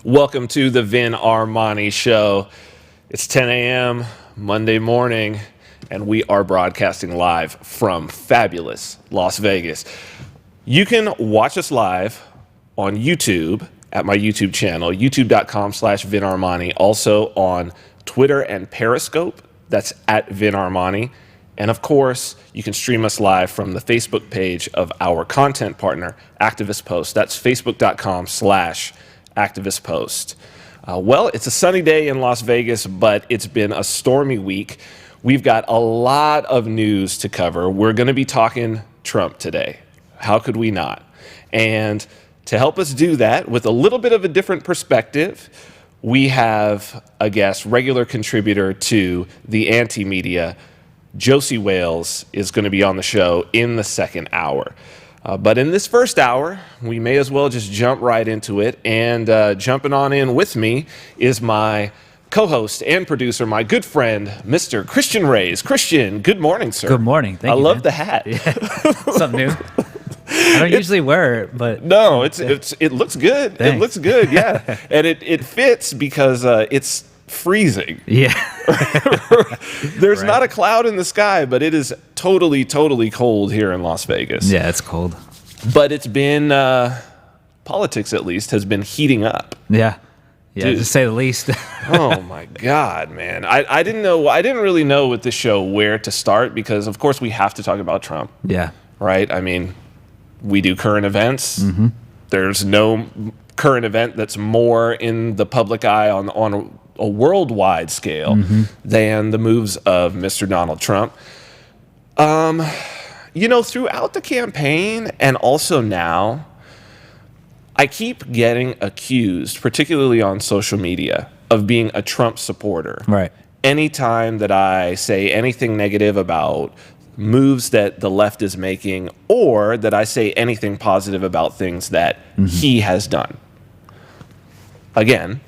Welcome to the Vin Armani Show. It's 10 a.m. Monday morning, and we are broadcasting live from fabulous Las Vegas. You can watch us live on YouTube at my YouTube channel, youtube.com/Vin Armani. Also on Twitter and Periscope, that's at Vin Armani. And of course, you can stream us live from the Facebook page of our content partner, Activist Post. That's facebook.com/Activist Post. Well, it's a sunny day in Las Vegas, but it's been a stormy week. We've got a lot of news to cover. We're going to be talking Trump today. How could we not? And to help us do that with a little bit of a different perspective, we have a guest, regular contributor to the AntiMedia. Josie Wales is going to be on the show in the second hour. But in this first hour, we may as well just jump right into it. And jumping on in with me is my co-host and producer, my good friend, Mr. Christian Reyes. Christian, good morning, sir. Good morning. Thank you. I love the hat. Yeah. Something new. I don't usually wear it, but no, it looks good. Thanks. It looks good, yeah. And it fits because it's freezing. Yeah. There's Right. not a cloud in the sky, but it is totally cold here in Las Vegas. Yeah, it's cold. But it's been, politics at least, has been heating up. Yeah. Yeah, Dude. to say the least. Oh my God, man. I didn't really know with this show where to start because, of course, we have to talk about Trump, Yeah. right? I mean, we do current events. Mm-hmm. There's no current event that's more in the public eye on a worldwide scale than the moves of Mr. Donald Trump. Throughout the campaign and also now, I keep getting accused, particularly on social media, of being a Trump supporter. Right. Anytime that I say anything negative about moves that the left is making or that I say anything positive about things that he has done. Again,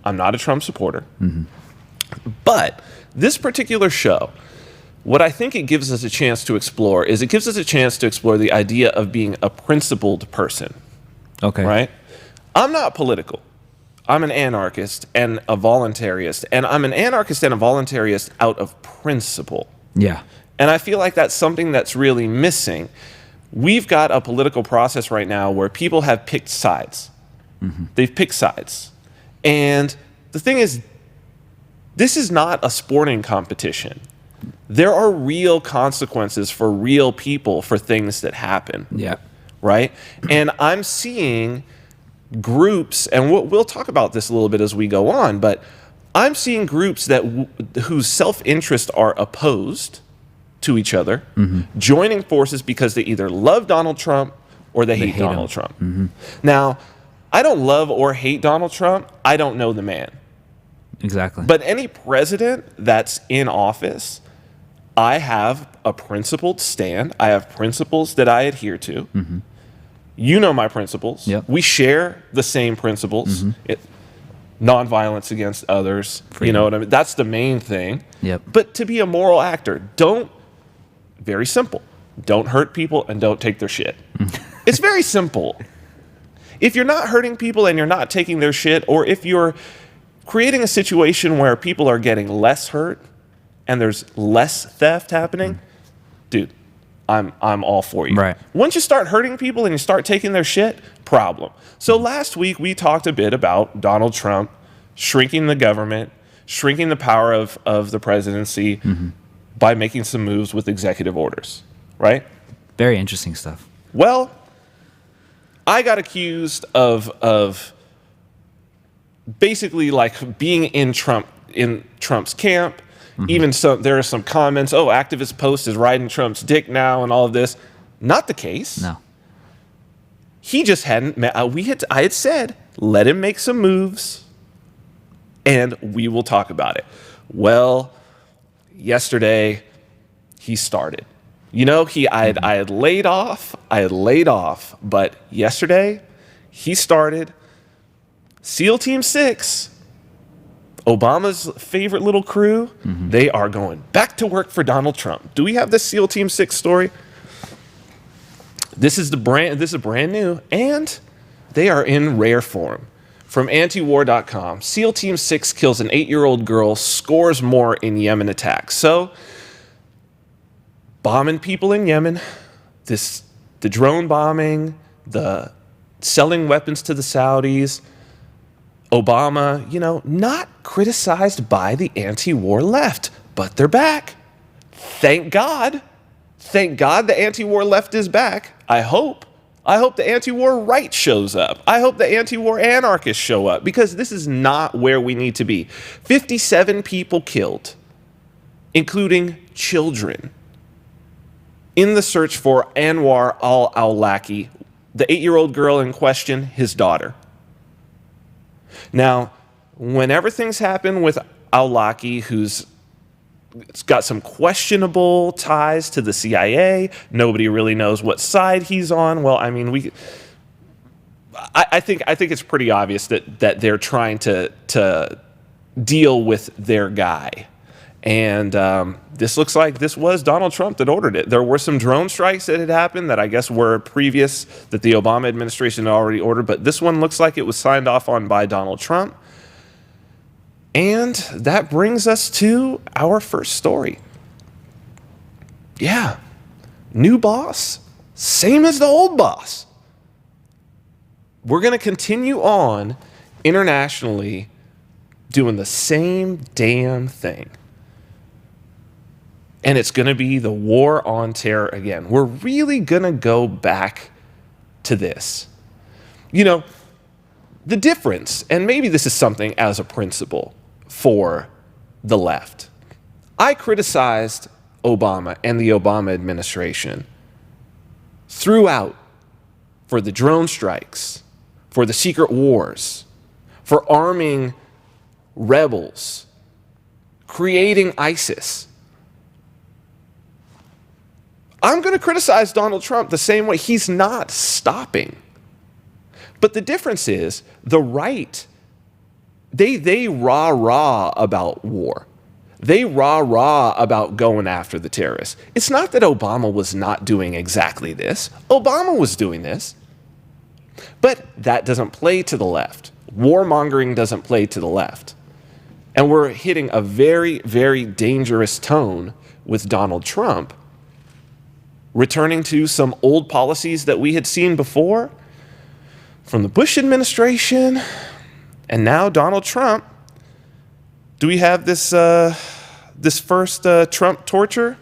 I'm not a Trump supporter. But this particular show, what I think it gives us a chance to explore is it gives us a chance to explore the idea of being a principled person. Okay. Right? I'm not political. I'm an anarchist and a voluntarist. And I'm an anarchist and a voluntarist out of principle. Yeah. And I feel like that's something that's really missing. We've got a political process right now where people have picked sides. They've picked sides. And the thing is, this is not a sporting competition. There are real consequences for real people for things that happen. Yeah. Right? And I'm seeing groups, and we'll talk about this a little bit as we go on, but I'm seeing groups that whose self-interest are opposed to each other, joining forces because they either love Donald Trump or they hate Donald Trump. Now, I don't love or hate Donald Trump. I don't know the man. Exactly. But any president that's in office, I have a principled stand. I have principles that I adhere to. You know my principles. Yep. We share the same principles. Nonviolence against others. You know what I mean? That's the main thing. Yep. But to be a moral actor, very simple. Don't hurt people and don't take their shit. It's very simple. If you're not hurting people and you're not taking their shit, or if you're creating a situation where people are getting less hurt and there's less theft happening, dude, I'm all for you. Right. Once you start hurting people and you start taking their shit, problem. So last week we talked a bit about Donald Trump shrinking the government, shrinking the power of the presidency by making some moves with executive orders, right? Very interesting stuff. Well, I got accused of basically like being in Trump's camp. Even there are some comments, Activist Post is riding Trump's dick now and all of this. Not the case. No. He just hadn't I had said, let him make some moves and we will talk about it. Well, yesterday he started. I had laid off, but yesterday he started. SEAL Team 6, Obama's favorite little crew, they are going back to work for Donald Trump. Do we have this SEAL Team 6 story? This is brand new, and they are in rare form. From antiwar.com, SEAL Team 6 kills an 8-year-old girl, scores more in Yemen attacks. So, bombing people in Yemen, the drone bombing, the selling weapons to the Saudis, Obama, not criticized by the anti-war left, but they're back. Thank God. Thank God the anti-war left is back. I hope the anti-war right shows up. I hope the anti-war anarchists show up, because this is not where we need to be. 57 people killed, including children, in the search for Anwar al-Awlaki, the 8-year-old girl in question, his daughter. Now, whenever things happen with Awlaki, who's got some questionable ties to the CIA, nobody really knows what side he's on. Well, I mean, I think it's pretty obvious that they're trying to deal with their guy. And this looks like this was Donald Trump that ordered it. There were some drone strikes that had happened that I guess were previous, that the Obama administration had already ordered, but this one looks like it was signed off on by Donald Trump. And that brings us to our first story. Yeah, new boss, same as the old boss. We're going to continue on internationally doing the same damn thing. And it's going to be the war on terror again. We're really going to go back to this. The difference, and maybe this is something as a principle for the left. I criticized Obama and the Obama administration throughout for the drone strikes, for the secret wars, for arming rebels, creating ISIS. I'm going to criticize Donald Trump the same way. He's not stopping. But the difference is the right, they rah-rah about war. They rah-rah about going after the terrorists. It's not that Obama was not doing exactly this. Obama was doing this. But that doesn't play to the left. Warmongering doesn't play to the left. And we're hitting a very, very dangerous tone with Donald Trump, returning to some old policies that we had seen before from the Bush administration, and now Donald Trump. Do we have this first Trump torture?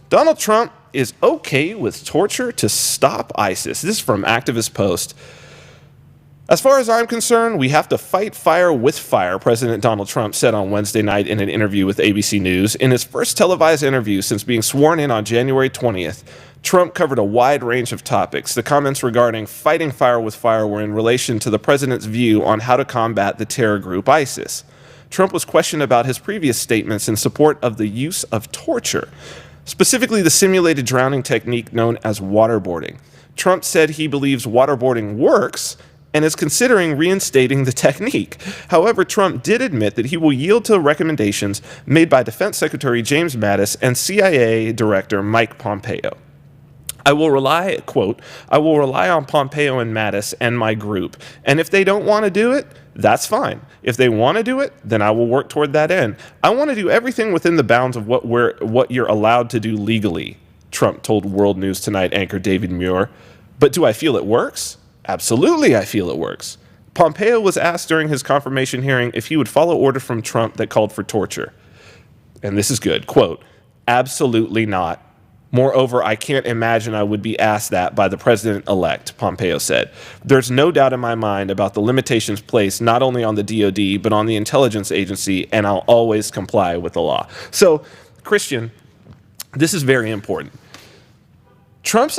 Donald Trump is okay with torture to stop ISIS. This is from Activist Post. As far as I'm concerned, we have to fight fire with fire, President Donald Trump said on Wednesday night in an interview with ABC News. In his first televised interview since being sworn in on January 20th, Trump covered a wide range of topics. The comments regarding fighting fire with fire were in relation to the president's view on how to combat the terror group ISIS. Trump was questioned about his previous statements in support of the use of torture, specifically the simulated drowning technique known as waterboarding. Trump said he believes waterboarding works and is considering reinstating the technique. However, Trump did admit that he will yield to recommendations made by Defense Secretary James Mattis and CIA Director Mike Pompeo. I will rely on Pompeo and Mattis and my group. And if they don't want to do it, that's fine. If they want to do it, then I will work toward that end. I want to do everything within the bounds of what you're allowed to do legally, Trump told World News Tonight anchor David Muir. But do I feel it works? Absolutely, I feel it works. Pompeo was asked during his confirmation hearing if he would follow order from Trump that called for torture. And this is good, quote, absolutely not. Moreover, I can't imagine I would be asked that by the president-elect, Pompeo said. There's no doubt in my mind about the limitations placed not only on the DOD, but on the intelligence agency, and I'll always comply with the law. So, Christian, this is very important. Trump's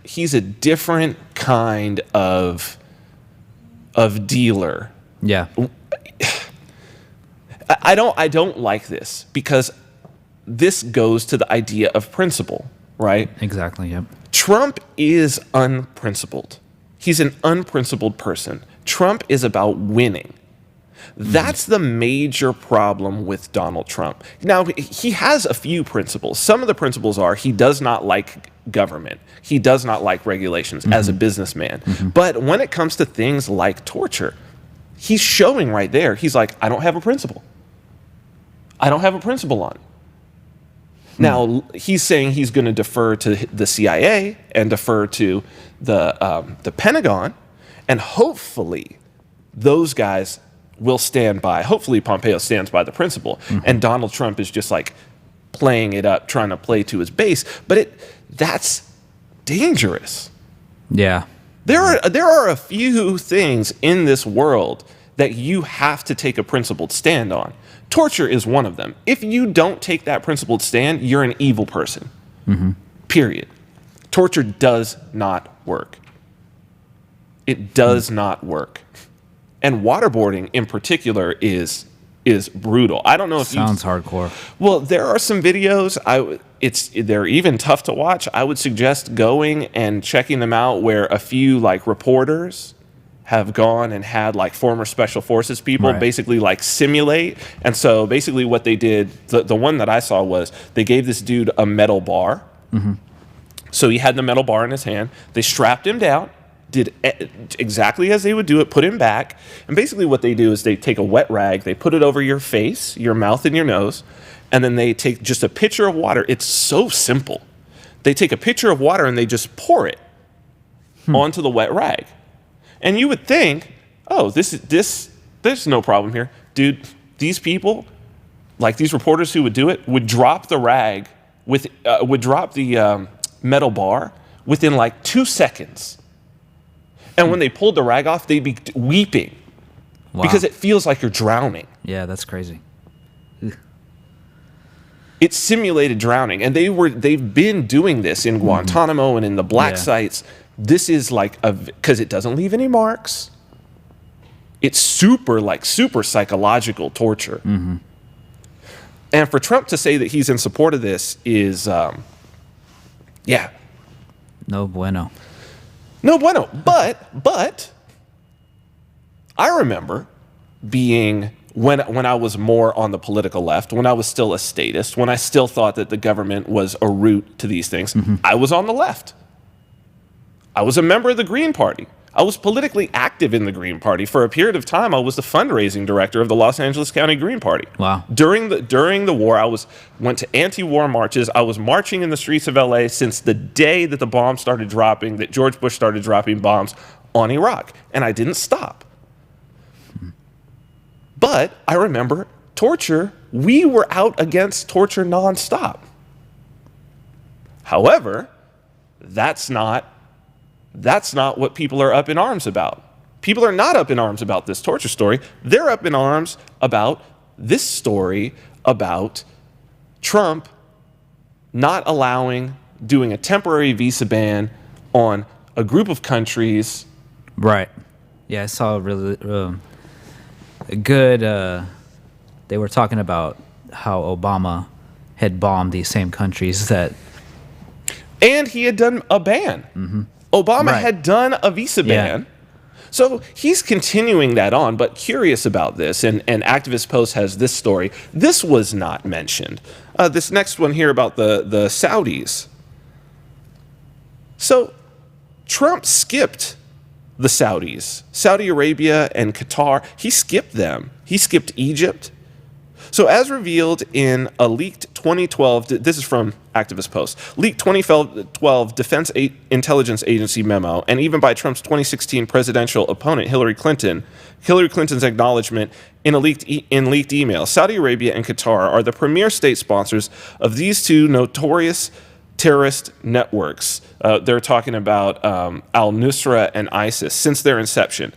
he's a different kind of dealer. Yeah. I don't like this because this goes to the idea of principle, right? Exactly, yep. Trump is unprincipled. He's an unprincipled person. Trump is about winning. That's the major problem with Donald Trump. Now, he has a few principles. Some of the principles are he does not like government. He does not like regulations as a businessman. But when it comes to things like torture, he's showing right there. He's like, I don't have a principle. I don't have a principle on it. Now, he's saying he's going to defer to the CIA and defer to the Pentagon, and hopefully those guys will stand by. Hopefully Pompeo stands by the principle, and Donald Trump is just like playing it up, trying to play to his base. But that's dangerous. Yeah. There are a few things in this world that you have to take a principled stand on. Torture is one of them. If you don't take that principled stand, you're an evil person. Period. Torture does not work. It does not work. And waterboarding in particular is brutal. I don't know if sounds hardcore. Well, there are some videos. They're even tough to watch. I would suggest going and checking them out where a few like reporters have gone and had like former special forces people basically like simulate. And so basically what they did, the one that I saw was they gave this dude a metal bar. So he had the metal bar in his hand. They strapped him down, did exactly as they would do it, put him back. And basically what they do is they take a wet rag, they put it over your face, your mouth, and your nose, and then they take just a pitcher of water. It's so simple. They take a pitcher of water and they just pour it onto the wet rag. And you would think, oh, there's no problem here. Dude, these people, like these reporters who would do it, would drop the rag, would drop the metal bar within like 2 seconds. And when they pulled the rag off, they'd be weeping because it feels like you're drowning. Yeah, that's crazy. It's simulated drowning. And they've been doing this in Guantanamo and in the black sites. This is like because it doesn't leave any marks. It's super psychological torture. And for Trump to say that he's in support of this is, no bueno. No bueno. But I remember being when I was more on the political left, when I was still a statist, when I still thought that the government was a root to these things, I was on the left. I was a member of the Green Party. I was politically active in the Green Party. For a period of time, I was the fundraising director of the Los Angeles County Green Party. Wow. During the war, I went to anti-war marches. I was marching in the streets of LA since the day that the bombs started dropping, that George Bush started dropping bombs on Iraq. And I didn't stop. But I remember torture. We were out against torture nonstop. However, that's not what people are up in arms about. People are not up in arms about this torture story. They're up in arms about this story about Trump not doing a temporary visa ban on a group of countries. Right. Yeah, I saw a really good, they were talking about how Obama had bombed these same countries that... And he had done a ban. Obama had done a visa ban. So he's continuing that on, but curious about this. And Activist Post has this story. This was not mentioned. This next one here about the Saudis. So Trump skipped the Saudis, Saudi Arabia and Qatar. He skipped them. He skipped Egypt. So as revealed in a leaked 2012, this is from Activist Post, leaked 2012 Defense Intelligence Agency memo, and even by Trump's 2016 presidential opponent, Hillary Clinton's acknowledgement in a leaked email, Saudi Arabia and Qatar are the premier state sponsors of these two notorious terrorist networks. They're talking about al-Nusra and ISIS since their inception.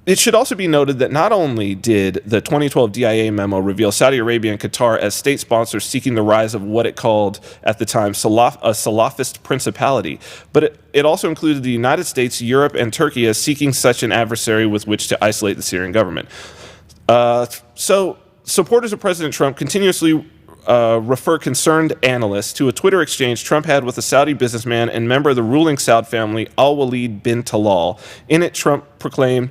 It should also be noted that not only did the 2012 DIA memo reveal Saudi Arabia and Qatar as state sponsors seeking the rise of what it called at the time a Salafist principality, but it also included the United States, Europe, and Turkey as seeking such an adversary with which to isolate the Syrian government. So supporters of President Trump continuously refer concerned analysts to a Twitter exchange Trump had with a Saudi businessman and member of the ruling Saud family, Al-Walid bin Talal. In it, Trump proclaimed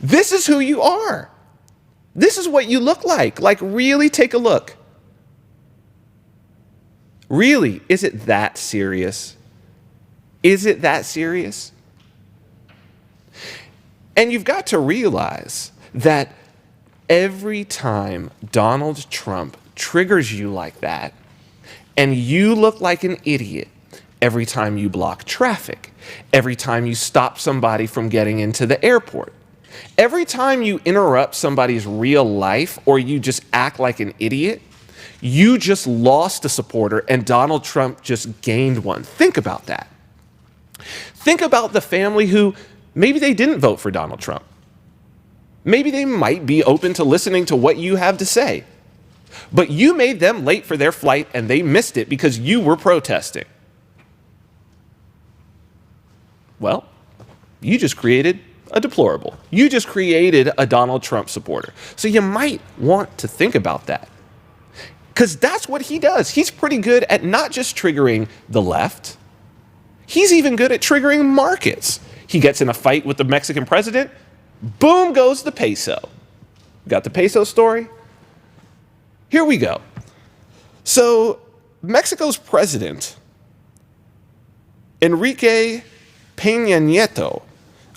This is who you are. This is what you look like. Like, really take a look. Really, is it that serious? Is it that serious? And you've got to realize that every time Donald Trump triggers you like that, and you look like an idiot every time you block traffic, every time you stop somebody from getting into the airport, every time you interrupt somebody's real life or you just act like an idiot, you just lost a supporter and Donald Trump just gained one. Think about that. Think about the family who maybe they didn't vote for Donald Trump. Maybe they might be open to listening to what you have to say. But you made them late for their flight and they missed it because you were protesting. Well, you just created a deplorable. You just created a Donald Trump supporter. So you might want to think about that. Because that's what he does. He's pretty good at not just triggering the left. He's even good at triggering markets. He gets in a fight with the Mexican president. Boom goes the peso. Got the peso story? Here we go. So Mexico's president, Enrique Peña Nieto,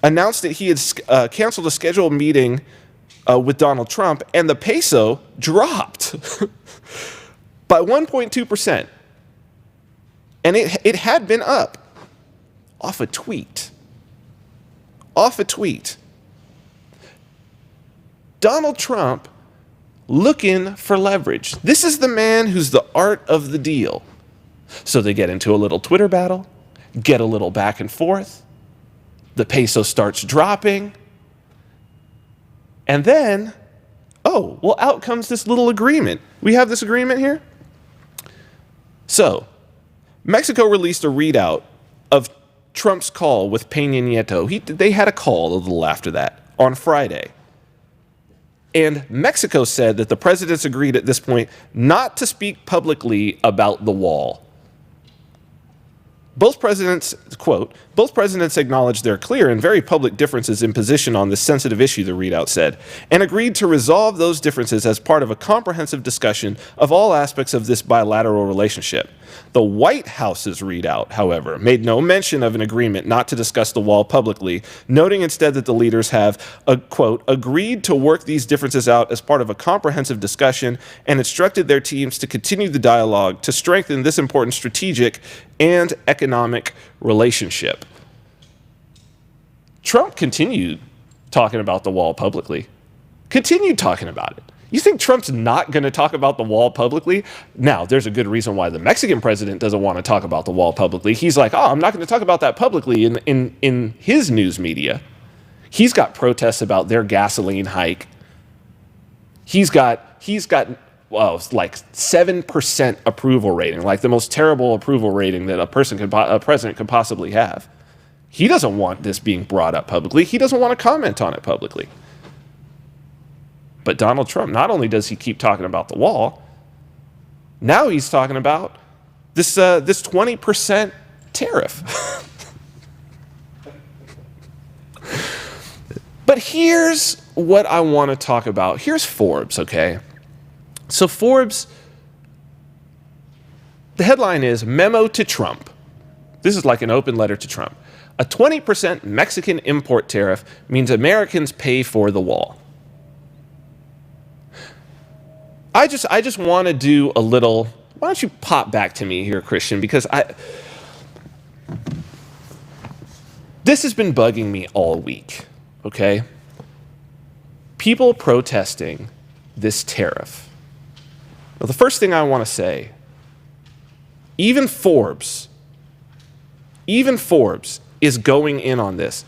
announced that he had canceled a scheduled meeting with Donald Trump, and the peso dropped by 1.2%. And it had been up off a tweet. Off a tweet. Donald Trump looking for leverage. This is the man who's the art of the deal. So they get into a little Twitter battle, get a little back and forth. The peso starts dropping. And then, oh, well, out comes this little agreement. We have this agreement here. So, Mexico released a readout of Trump's call with Peña Nieto. They had a call a little after that on Friday. And Mexico said that the presidents agreed at this point not to speak publicly about the wall. Both presidents, quote, both presidents acknowledged their clear and very public differences in position on this sensitive issue, the readout said, and agreed to resolve those differences as part of a comprehensive discussion of all aspects of this bilateral relationship. The White House's readout, however, made no mention of an agreement not to discuss the wall publicly, noting instead that the leaders have, quote, agreed to work these differences out as part of a comprehensive discussion and instructed their teams to continue the dialogue to strengthen this important strategic and economic relationship. Trump continued talking about the wall publicly. Continued talking about it. You think Trump's not going to talk about the wall publicly? Now, there's a good reason why the Mexican president doesn't want to talk about the wall publicly. He's like, oh, I'm not going to talk about that publicly in his news media. He's got protests about their gasoline hike. He's got well, it's like 7% approval rating, like the most terrible approval rating that a president could possibly have. He doesn't want this being brought up publicly. He doesn't want to comment on it publicly. But Donald Trump, not only does he keep talking about the wall, now he's talking about this 20% tariff. But here's what I want to talk about. Here's Forbes, okay? So Forbes, the headline is Memo to Trump. This is like an open letter to Trump. A 20% Mexican import tariff means Americans pay for the wall. I just want to do a little, why don't you pop back to me here, Christian, because this has been bugging me all week, okay? People protesting this tariff. Well, the first thing I want to say, even Forbes is going in on this.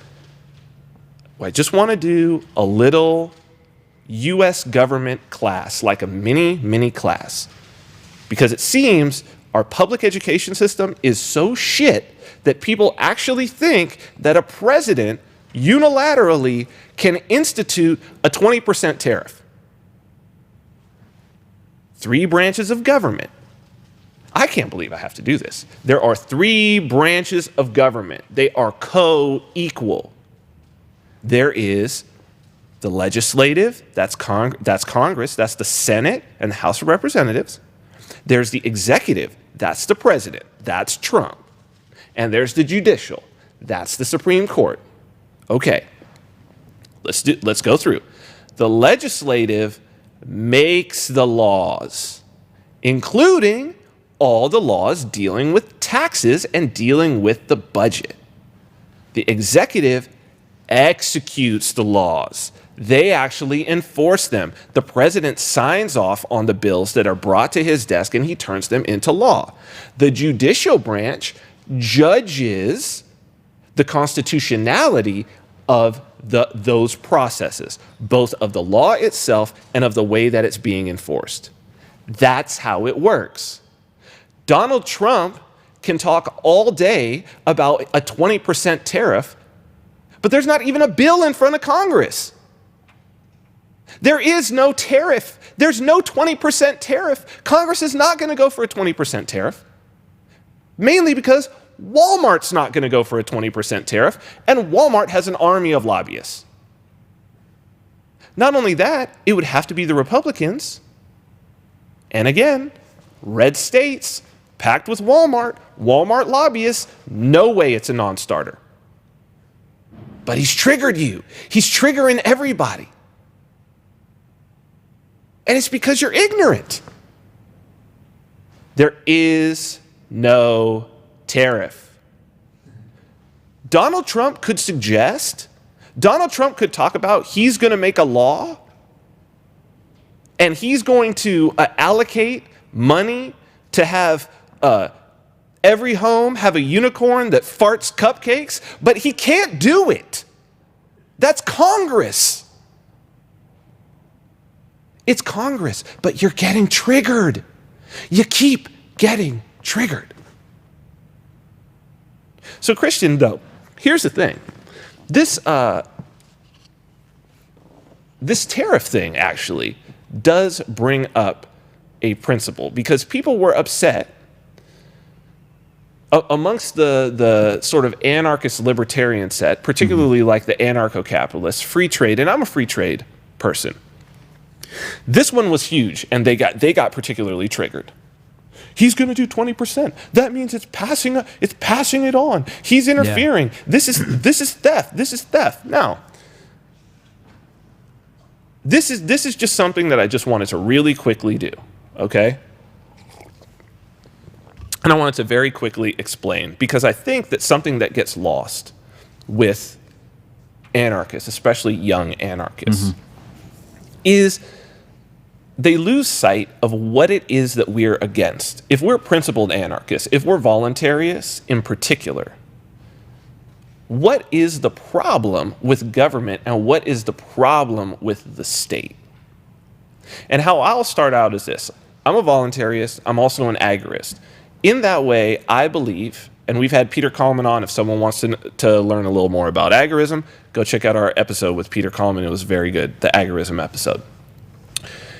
I just want to do a little U.S. government class, like a mini class, because it seems our public education system is so shit that people actually think that a president unilaterally can institute a 20% tariff. 3 branches of government. I can't believe I have to do this. There are 3 branches of government. They are co-equal. There is the legislative, that's Congress, that's the Senate and the House of Representatives. There's the executive, that's the president, that's Trump. And there's the judicial, that's the Supreme Court. Okay, let's go through. The legislative makes the laws, including all the laws dealing with taxes and dealing with the budget. The executive executes the laws. They actually enforce them. The president signs off on the bills that are brought to his desk and he turns them into law. The judicial branch judges the constitutionality of those processes, both of the law itself and of the way that it's being enforced. That's how it works. Donald Trump can talk all day about a 20% tariff, but there's not even a bill in front of Congress. There is no tariff. There's no 20% tariff. Congress is not going to go for a 20% tariff, mainly because Walmart's not going to go for a 20% tariff, and Walmart has an army of lobbyists. Not only that, it would have to be the Republicans. And again, red states packed with Walmart lobbyists, no way it's a non-starter. But he's triggered you. He's triggering everybody. And it's because you're ignorant. There is no tariff. Donald Trump could talk about he's going to make a law and he's going to allocate money to have every home have a unicorn that farts cupcakes, but he can't do it. That's Congress. It's Congress, but you're getting triggered. You keep getting triggered. So Christian, though, here's the thing. This tariff thing actually does bring up a principle, because people were upset amongst the sort of anarchist libertarian set, particularly like the anarcho-capitalists, free trade, and I'm a free trade person. This one was huge, and they got particularly triggered. He's going to do 20%. That means it's passing it on. He's interfering. Yeah. This is theft. This is theft. Now, this is just something that I just wanted to really quickly do, okay? And I wanted to very quickly explain, because I think that something that gets lost with anarchists, especially young anarchists, is they lose sight of what it is that we're against. If we're principled anarchists, if we're voluntarists in particular, what is the problem with government and what is the problem with the state? And how I'll start out is this. I'm a voluntarist. I'm also an agorist. In that way, I believe, and we've had Peter Kallman on. If someone wants to learn a little more about agorism, go check out our episode with Peter Kallman. It was very good, the agorism episode.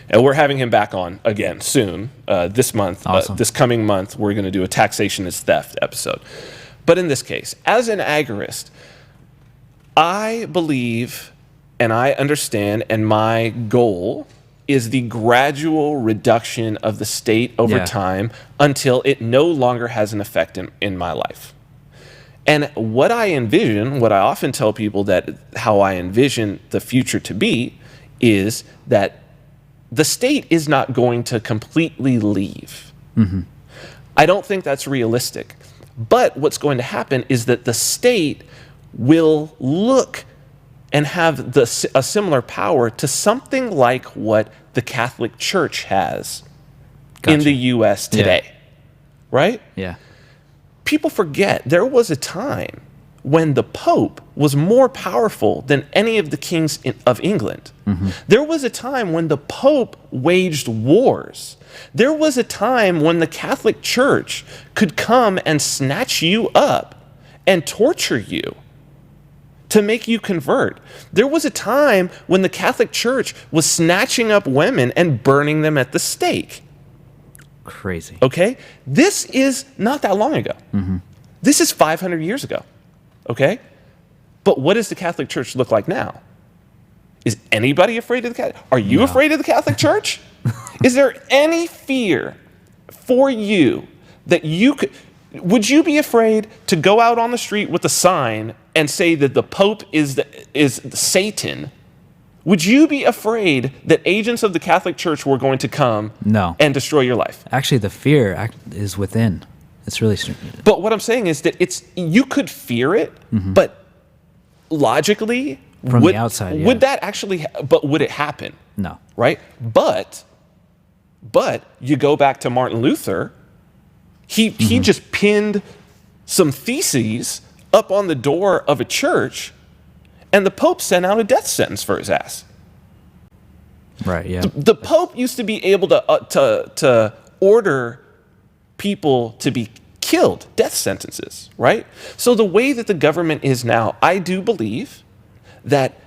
And we're having him back on again soon, this month. Awesome. This coming month, we're going to do a taxation is theft episode. But in this case, as an agorist, I believe and I understand, and my goal is the gradual reduction of the state over time until it no longer has an effect in my life. And what I envision, what I often tell people that how I envision the future to be, is that the state is not going to completely leave. I don't think that's realistic. But what's going to happen is that the state will look and have a similar power to something like what the Catholic Church has in the U.S. today. Right? Yeah. People forget there was a time when the Pope was more powerful than any of the kings of England. There was a time when the Pope waged wars. There was a time when the Catholic Church could come and snatch you up and torture you to make you convert. There was a time when the Catholic Church was snatching up women and burning them at the stake. Crazy. Okay? This is not that long ago. This is 500 years ago. Okay? But what does the Catholic Church look like now? Is anybody afraid of the Catholic? Are you afraid of the Catholic Church? Is there any fear for you that you could? Would you be afraid to go out on the street with a sign and say that the Pope is Satan? Would you be afraid that agents of the Catholic Church were going to come and destroy your life? Actually, the fear is within. It's really strange. But what I'm saying is that you could fear it, but logically, from the outside, would that actually? But would it happen? No. Right. But you go back to Martin Luther. He just pinned some theses up on the door of a church, and the Pope sent out a death sentence for his ass. Right. Yeah. The Pope used to be able to order people to be killed, death sentences, right? So the way that the government is now, I do believe that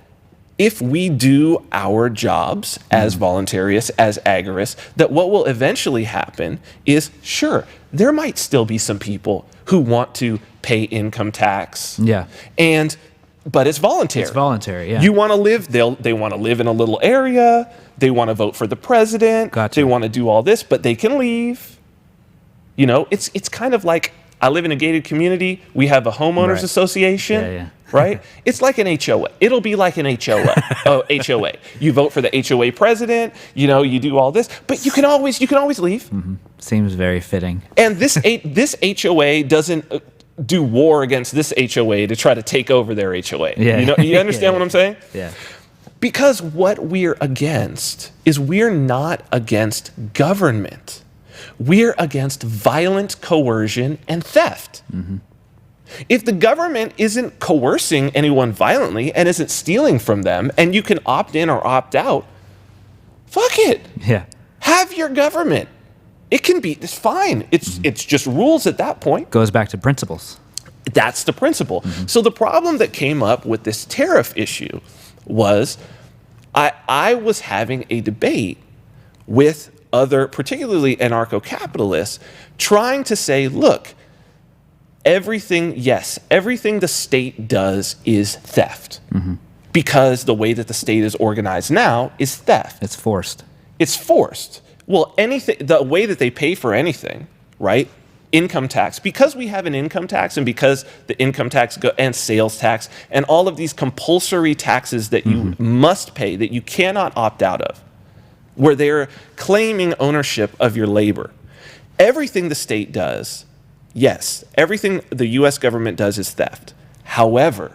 if we do our jobs as voluntarists, as agorists, that what will eventually happen is, sure, there might still be some people who want to pay income tax. Yeah. But it's voluntary. It's voluntary, yeah. You want to live, they want to live in a little area, they want to vote for the president, Gotcha. They want to do all this, but they can leave. You know, it's kind of like, I live in a gated community, we have a homeowners association. Yeah. Right? It's like an HOA. It'll be like an HOA. HOA. You vote for the HOA president, you do all this, but you can always leave. Seems very fitting. And this HOA doesn't do war against this HOA to try to take over their HOA. Yeah. You understand what I'm saying? Yeah. Because what we're against is we're not against government. We're against violent coercion and theft. If the government isn't coercing anyone violently and isn't stealing from them, and you can opt in or opt out, fuck it. Yeah. Have your government. It's fine. It's just rules at that point. Goes back to principles. That's the principle. So the problem that came up with this tariff issue was I was having a debate with other, particularly anarcho-capitalists, trying to say, look, everything the state does is theft. Because the way that the state is organized now is theft. It's forced. It's forced. Well, the way that they pay for anything, right? Income tax. Because we have an income tax, and because the income tax and sales tax and all of these compulsory taxes that you must pay, that you cannot opt out of, where they're claiming ownership of your labor. Everything the state does, yes, everything the U.S. government does is theft. However,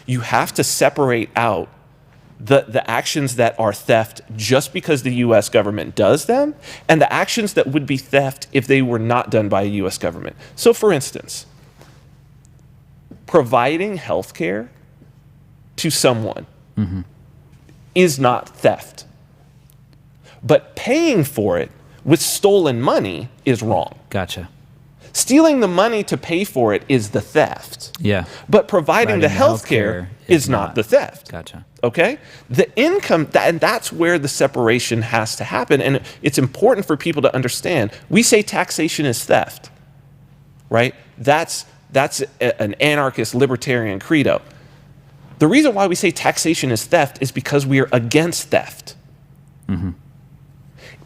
you have to separate out the actions that are theft just because the U.S. government does them, and the actions that would be theft if they were not done by a U.S. government. So, for instance, providing health care to someone is not theft. But paying for it with stolen money is wrong. Gotcha. Stealing the money to pay for it is the theft. Yeah. But providing the health care is not the theft. Gotcha. Okay? The income, and that's where the separation has to happen. And it's important for people to understand. We say taxation is theft, right? That's an anarchist libertarian credo. The reason why we say taxation is theft is because we are against theft.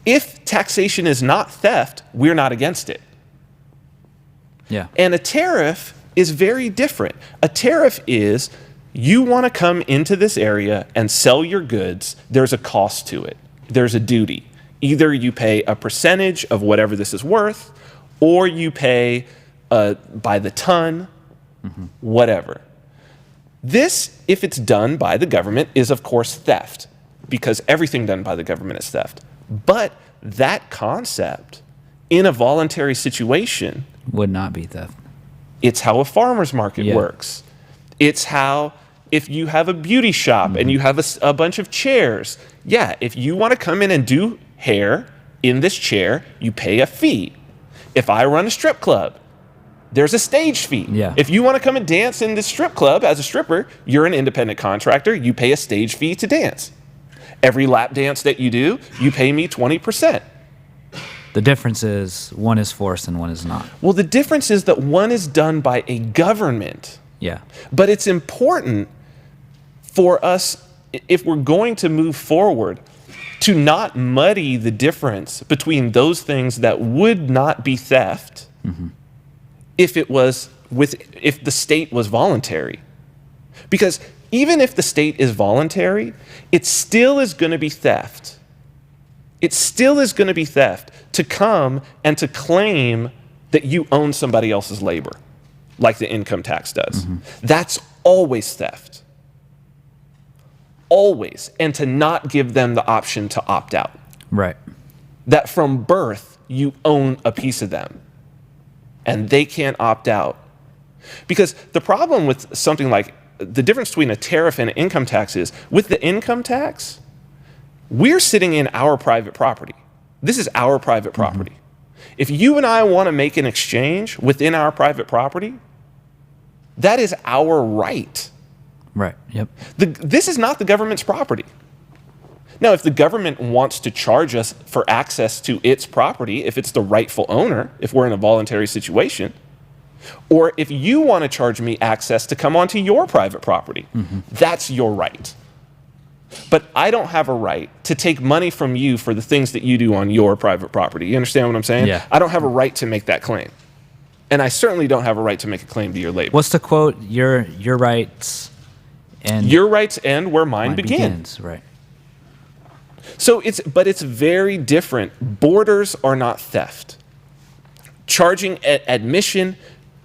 If taxation is not theft, we're not against it. Yeah. And a tariff is very different. A tariff is, you want to come into this area and sell your goods, there's a cost to it. There's a duty. Either you pay a percentage of whatever this is worth, or you pay by the ton, whatever. This, if it's done by the government, is of course theft, because everything done by the government is theft. But that concept, in a voluntary situation, would not be theft. It's how a farmer's market works. It's how, if you have a beauty shop and you have a bunch of chairs, if you want to come in and do hair in this chair, you pay a fee. If I run a strip club, there's a stage fee. Yeah. If you want to come and dance in this strip club as a stripper, you're an independent contractor, you pay a stage fee to dance. Every lap dance that you do, you pay me 20%. The difference is one is forced and one is not. Well, the difference is that one is done by a government Yeah. But it's important for us, if we're going to move forward, to not muddy the difference between those things that would not be theft if the state was voluntary. Because even if the state is voluntary, it still is going to be theft. It still is going to be theft to come and to claim that you own somebody else's labor, like the income tax does. That's always theft. Always. And to not give them the option to opt out. Right. That from birth, you own a piece of them. And they can't opt out. Because the problem with something like the difference between a tariff and an income tax is, with the income tax, we're sitting in our private property. This is our private property. If you and I want to make an exchange within our private property, that is our right. Right. Yep. This is not the government's property. Now, if the government wants to charge us for access to its property, if it's the rightful owner, if we're in a voluntary situation, or if you want to charge me access to come onto your private property, that's your right. But I don't have a right to take money from you for the things that you do on your private property. You understand what I'm saying? Yeah. I don't have a right to make that claim. And I certainly don't have a right to make a claim to your labor. What's the quote? Your rights and Your rights end where mine begins. Right. So it's very different. Borders are not theft. Charging admission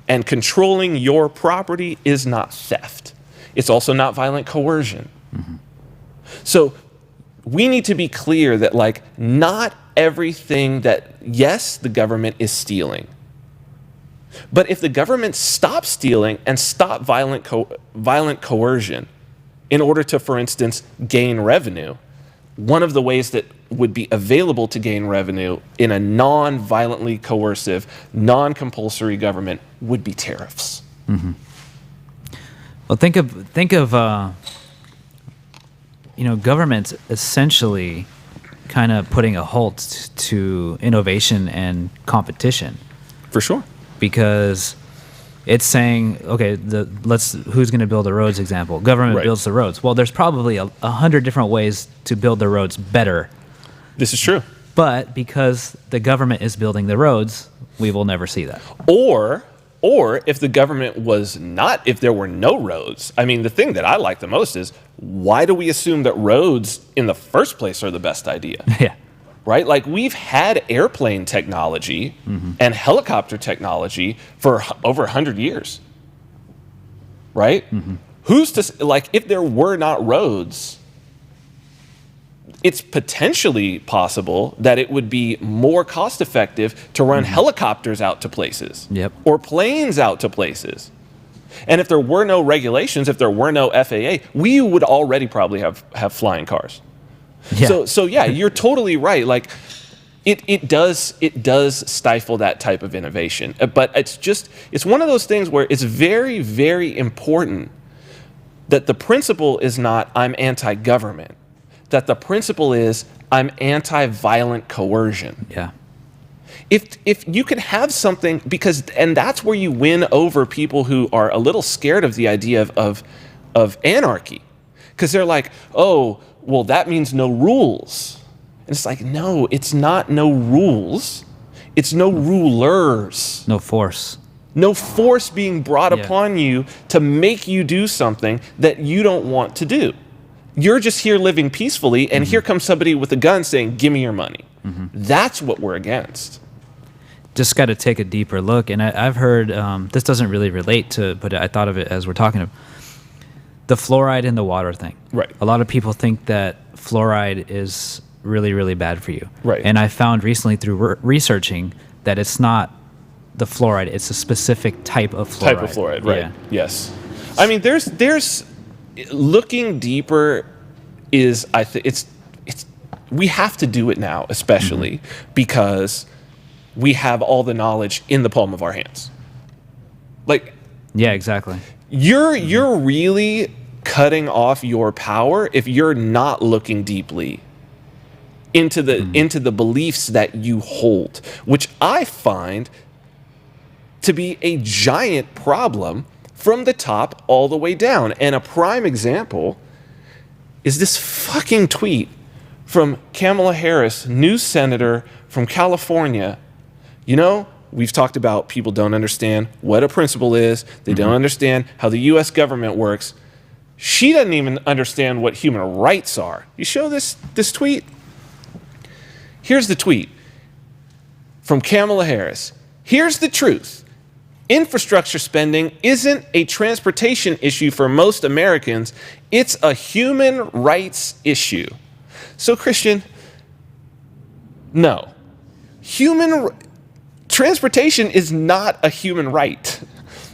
and controlling your property is not theft. It's also not violent coercion. So we need to be clear that, like, not everything that, yes, the government is stealing. But if the government stops stealing and stop violent coercion in order to, for instance, gain revenue, one of the ways that would be available to gain revenue in a non-violently coercive, non-compulsory government would be tariffs. Well, think of governments essentially kind of putting a halt to innovation and competition. For sure. Because it's saying, okay, who's going to build the roads example? Government builds the roads. Well, there's probably 100 different ways to build the roads better. This is true. But because the government is building the roads, we will never see that. Or if the government was not, if there were no roads, I mean, the thing that I like the most is, why do we assume that roads in the first place are the best idea? Yeah. Right? Like, we've had airplane technology and helicopter technology for over 100 years. Right? Who's to, like, if there were not roads, it's potentially possible that it would be more cost effective to run helicopters out to places. Yep. Or planes out to places. And if there were no regulations, if there were no FAA, we would already probably have flying cars. Yeah. So yeah, you're totally right. Like, it does stifle that type of innovation. But it's one of those things where it's very, very important that the principle is not, I'm anti-government. That the principle is, I'm anti-violent coercion. Yeah. If you can have something, and that's where you win over people who are a little scared of the idea of anarchy. Because they're like, oh, well, that means no rules. And it's like, no, it's not no rules. It's no rulers. No force. No force being brought upon you to make you do something that you don't want to do. You're just here living peacefully, and here comes somebody with a gun saying, give me your money. That's what we're against. Just got to take a deeper look. And I've heard, this doesn't really relate to, but I thought of it as we're talking about the fluoride in the water thing. Right. A lot of people think that fluoride is really, really bad for you. Right. And I found recently through researching that it's not the fluoride, it's a specific type of fluoride. Right. Yeah. Yes. I mean, there's looking deeper is, I think it's we have to do it now, especially because we have all the knowledge in the palm of our hands. Like, yeah, exactly. You're really cutting off your power if you're not looking deeply into the beliefs that you hold, which I find to be a giant problem from the top all the way down. And a prime example is this fucking tweet from Kamala Harris, new senator from California. You know, we've talked about people don't understand what a principle is. They don't understand how the U.S. government works. She doesn't even understand what human rights are. You show this tweet? Here's the tweet from Kamala Harris. Here's the truth. Infrastructure spending isn't a transportation issue for most Americans. It's a human rights issue. So, Christian, no. Transportation is not a human right.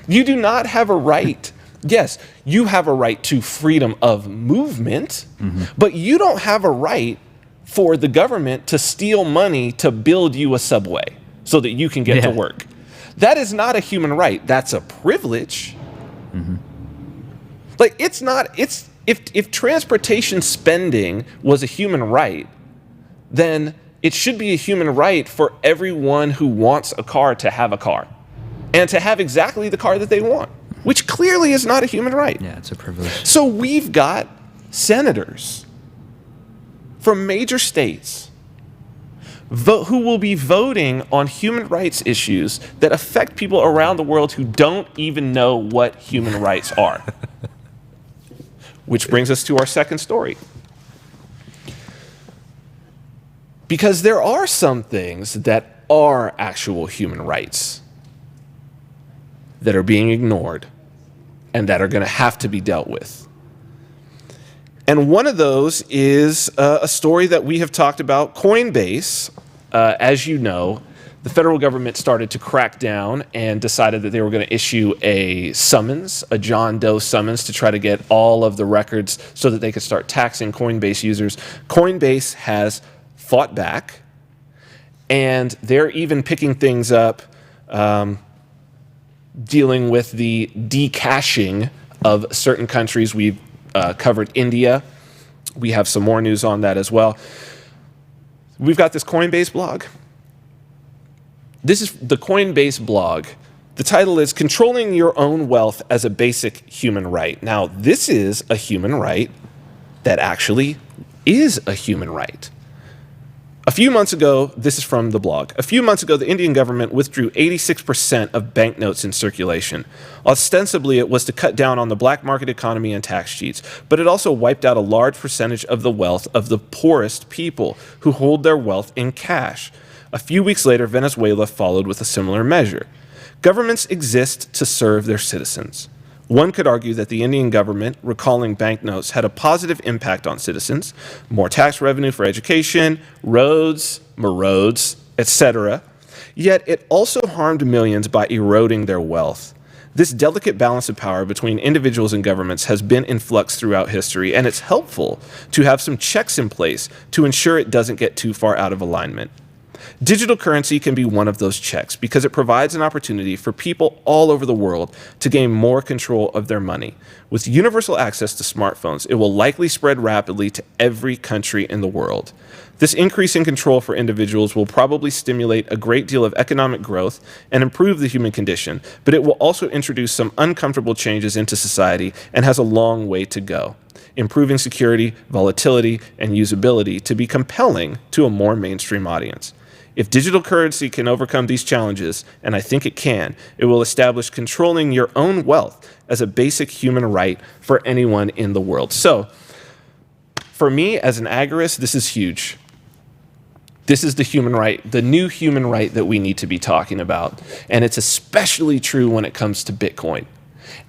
You do not have a right. Yes, you have a right to freedom of movement, but you don't have a right for the government to steal money to build you a subway so that you can get to work. That is not a human right. That's a privilege. Like, it's not, if transportation spending was a human right, then it should be a human right for everyone who wants a car to have a car and to have exactly the car that they want, which clearly is not a human right. Yeah, it's a privilege. So we've got senators from major states who will be voting on human rights issues that affect people around the world who don't even know what human rights are. Which brings us to our second story. Because there are some things that are actual human rights that are being ignored and that are going to have to be dealt with. And one of those is a story that we have talked about, Coinbase. As you know, the federal government started to crack down and decided that they were going to issue a summons, a John Doe summons, to try to get all of the records so that they could start taxing Coinbase users. Coinbase has fought back, and they're even picking things up, dealing with the decaching of certain countries. We've covered India. We have some more news on that as well. We've got this Coinbase blog. This is the Coinbase blog. The title is Controlling Your Own Wealth as a Basic Human Right. Now, this is a human right that actually is a human right. A few months ago, this is from the blog. A few months ago, the Indian government withdrew 86% of banknotes in circulation. Ostensibly, it was to cut down on the black market economy and tax cheats, but it also wiped out a large percentage of the wealth of the poorest people who hold their wealth in cash. A few weeks later, Venezuela followed with a similar measure. Governments exist to serve their citizens. One could argue that the Indian government recalling banknotes had a positive impact on citizens, more tax revenue for education, roads, etc. Yet it also harmed millions by eroding their wealth. This delicate balance of power between individuals and governments has been in flux throughout history, and it's helpful to have some checks in place to ensure it doesn't get too far out of alignment. Digital currency can be one of those checks because it provides an opportunity for people all over the world to gain more control of their money. With universal access to smartphones, it will likely spread rapidly to every country in the world. This increase in control for individuals will probably stimulate a great deal of economic growth and improve the human condition, but it will also introduce some uncomfortable changes into society and has a long way to go, improving security, volatility, and usability to be compelling to a more mainstream audience. If digital currency can overcome these challenges, and I think it can, it will establish controlling your own wealth as a basic human right for anyone in the world. So, for me as an agorist, this is huge. This is the human right, the new human right that we need to be talking about. And it's especially true when it comes to Bitcoin.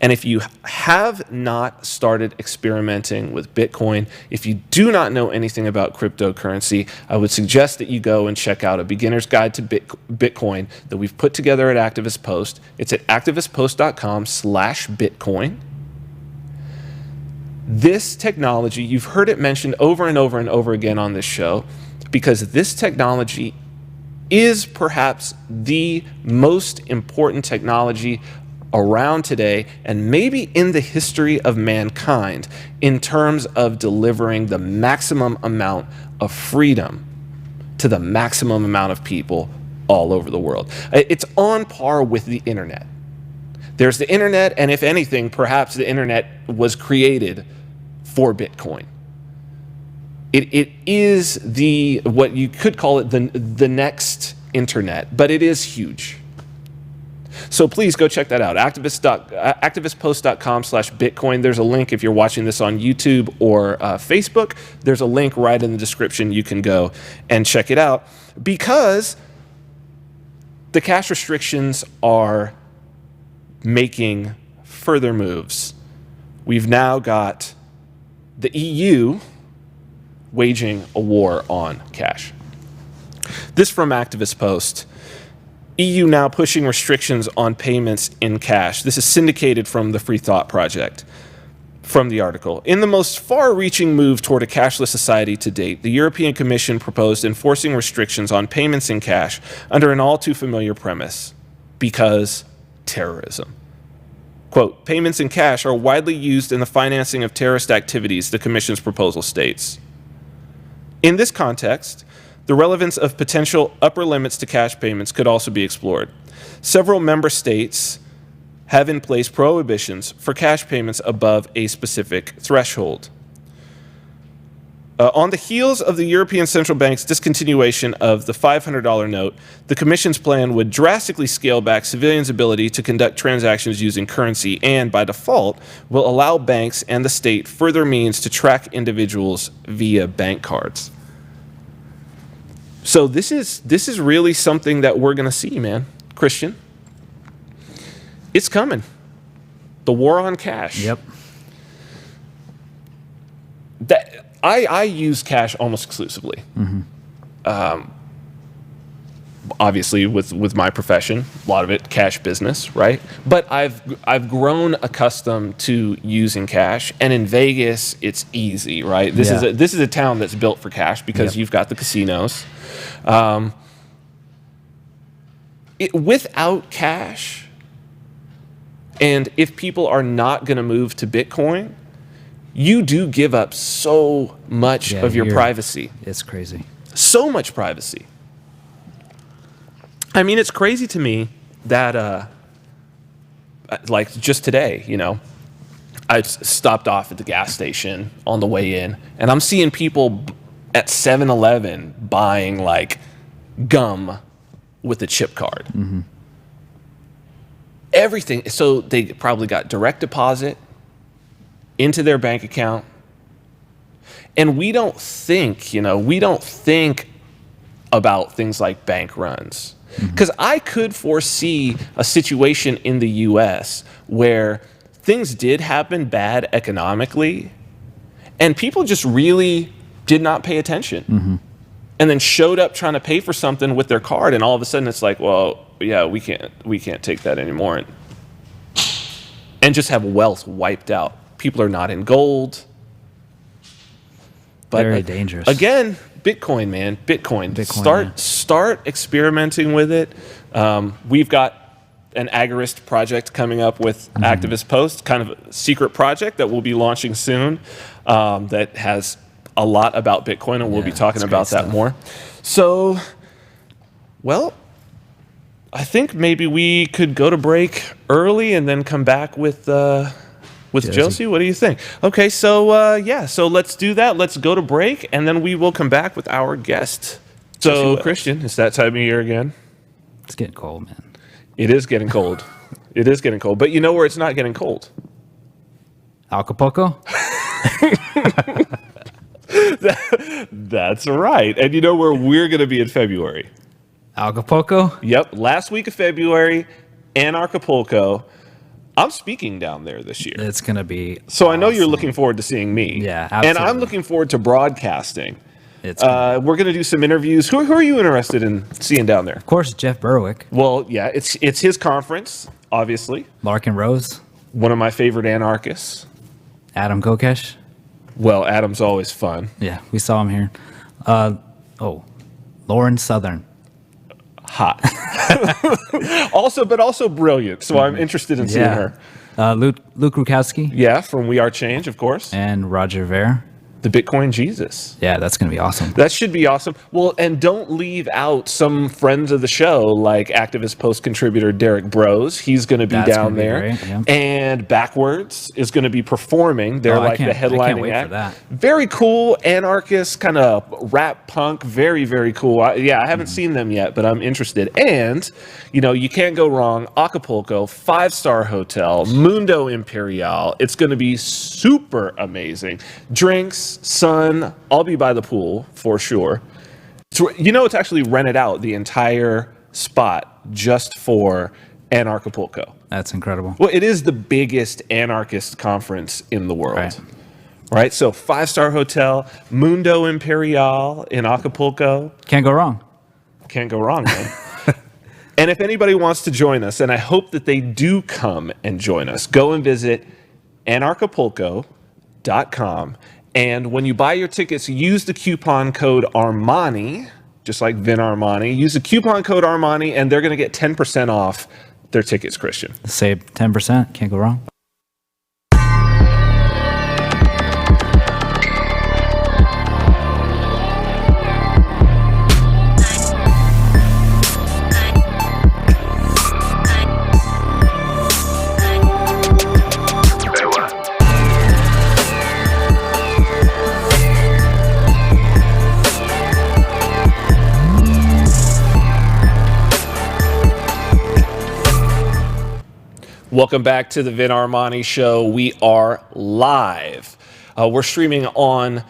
And if you have not started experimenting with Bitcoin, if you do not know anything about cryptocurrency, I would suggest that you go and check out a beginner's guide to Bitcoin that we've put together at Activist Post. It's at activistpost.com/Bitcoin. This technology, you've heard it mentioned over and over and over again on this show, because this technology is perhaps the most important technology around today and maybe in the history of mankind in terms of delivering the maximum amount of freedom to the maximum amount of people all over the world. It's on par with the internet. There's the internet, and if anything, perhaps the internet was created for Bitcoin. It is what you could call it the next internet, but it is huge. So please go check that out. Activistpost.com/Bitcoin. There's a link if you're watching this on YouTube or Facebook. There's a link right in the description. You can go and check it out because the cash restrictions are making further moves. We've now got the EU waging a war on cash. This from Activist Post. EU now pushing restrictions on payments in cash. This is syndicated from the Free Thought Project. From the article, in the most far-reaching move toward a cashless society to date, the European Commission proposed enforcing restrictions on payments in cash under an all-too-familiar premise, because terrorism. Quote, payments in cash are widely used in the financing of terrorist activities, the Commission's proposal states. In this context, the relevance of potential upper limits to cash payments could also be explored. Several member states have in place prohibitions for cash payments above a specific threshold. On the heels of the European Central Bank's discontinuation of the $500 note, the Commission's plan would drastically scale back civilians' ability to conduct transactions using currency and, by default, will allow banks and the state further means to track individuals via bank cards. So this is really something that we're going to see, man. Christian, it's coming. The war on cash. Yep. I use cash almost exclusively. Mm-hmm. Obviously, with my profession, a lot of it cash business, right? But I've grown accustomed to using cash, and in Vegas, it's easy, right? This is a town that's built for cash because you've got the casinos. Without cash, and if people are not going to move to Bitcoin, you do give up so much of your privacy. It's crazy. So much privacy. I mean, it's crazy to me that, like just today, I stopped off at the gas station on the way in, and I'm seeing people at 7-Eleven buying like gum with a chip card. Mm-hmm. Everything. So they probably got direct deposit into their bank account. And we don't think about things like bank runs. Because I could foresee a situation in the US where things did happen bad economically and people just really did not pay attention. Mm-hmm. And then showed up trying to pay for something with their card, and all of a sudden it's like, well, yeah, we can't take that anymore. And just have wealth wiped out. People are not in gold. But very dangerous. Again, Bitcoin, man. Bitcoin. Start experimenting with it. We've got an Agorist project coming up with Activist Post, kind of a secret project that we'll be launching soon that has a lot about Bitcoin, and we'll be talking about that more. So, well, I think maybe we could go to break early and then come back with Josie. What do you think? Okay, so so let's do that. Let's go to break, and then we will come back with our guest. So, Christian, it's that time of year again. It's getting cold, man. It is getting cold. It is getting cold. But you know where it's not getting cold? Acapulco? That's right. And you know where we're going to be in February? Acapulco? Yep. Last week of February, Acapulco. I'm speaking down there this year. It's going to be So awesome. I know you're looking forward to seeing me. Yeah, absolutely. And I'm looking forward to broadcasting. We're going to do some interviews. Who are you interested in seeing down there? Of course, Jeff Berwick. Well, yeah, it's his conference, obviously. Larkin Rose. One of my favorite anarchists. Adam Kokesh. Well, Adam's always fun. Yeah, we saw him here. Lauren Southern. Hot. also brilliant. So I'm interested in seeing her. Luke Rukowski. Yeah, from We Are Change, of course. And Roger Ver. the Bitcoin Jesus. Yeah, that's going to be awesome. That should be awesome. Well, and don't leave out some friends of the show, like Activist Post contributor Derek Bros. He's going to be That's down gonna be there. great, yeah. And Backwards is going to be performing. They're Oh, I like the can't headlining wait act. for that. Very cool, anarchist, kind of rap punk. Very, very cool. I haven't seen them yet, but I'm interested. And, you can't go wrong. Acapulco, 5-star hotel, Mundo Imperial. It's going to be super amazing. Drinks, sun, I'll be by the pool for sure. So, it's actually rented out the entire spot just for Anarchapulco. That's incredible. Well, it is the biggest anarchist conference in the world. Right? So 5-star hotel, Mundo Imperial in Acapulco. Can't go wrong. Can't go wrong, man. And if anybody wants to join us, and I hope that they do come and join us, go and visit anarchapulco.com. And when you buy your tickets, use the coupon code Armani, just like Vin Armani. Use the coupon code Armani, and they're going to get 10% off their tickets, Christian. Save 10%. Can't go wrong. Welcome back to the Vin Armani Show. We are live. We're streaming on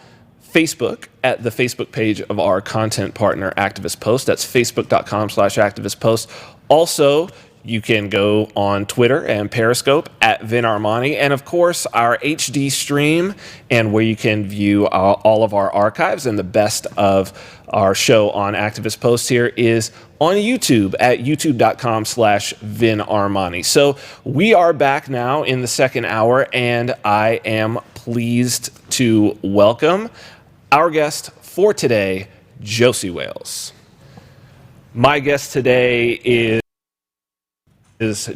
Facebook at the Facebook page of our content partner, Activist Post. That's facebook.com/activistpost. Also, you can go on Twitter and Periscope at Vin Armani. And of course, our HD stream, and where you can view all of our archives and the best of our show on Activist Post here is on YouTube at youtube.com/Vin Armani. So we are back now in the second hour, and I am pleased to welcome our guest for today, Josie Wales. My guest today is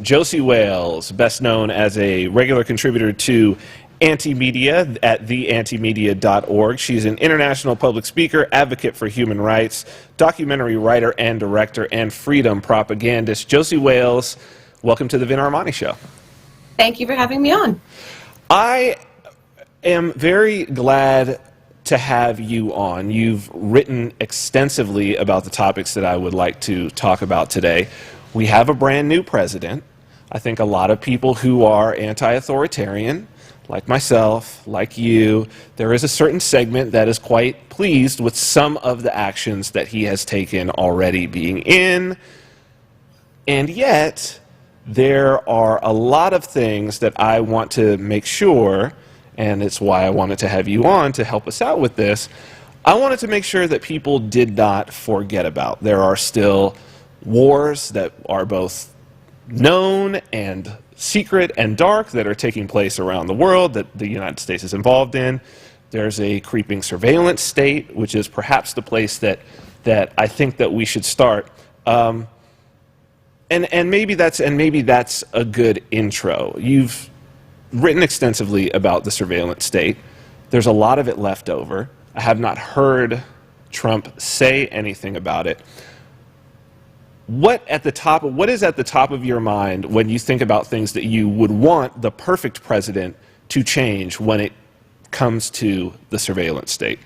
Josie Wales, best known as a regular contributor to AntiMedia at theantimedia.org. She's an international public speaker, advocate for human rights, documentary writer and director, and freedom propagandist. Josie Wales, welcome to the Vin Armani Show. Thank you for having me on. I am very glad to have you on. You've written extensively about the topics that I would like to talk about today. We have a brand new president. I think a lot of people who are anti-authoritarian, like myself, like you, there is a certain segment that is quite pleased with some of the actions that he has taken already being in. And yet, there are a lot of things that I want to make sure, and it's why I wanted to have you on to help us out with this. I wanted to make sure that people did not forget about. There are still wars that are both known and secret and dark that are taking place around the world that the United States is involved in. There's a creeping surveillance state, which is perhaps the place that I think that we should start. And maybe that's a good intro. You've written extensively about the surveillance state. There's a lot of it left over. I have not heard Trump say anything about it. What is at the top of your mind when you think about things that you would want the perfect president to change when it comes to the surveillance state?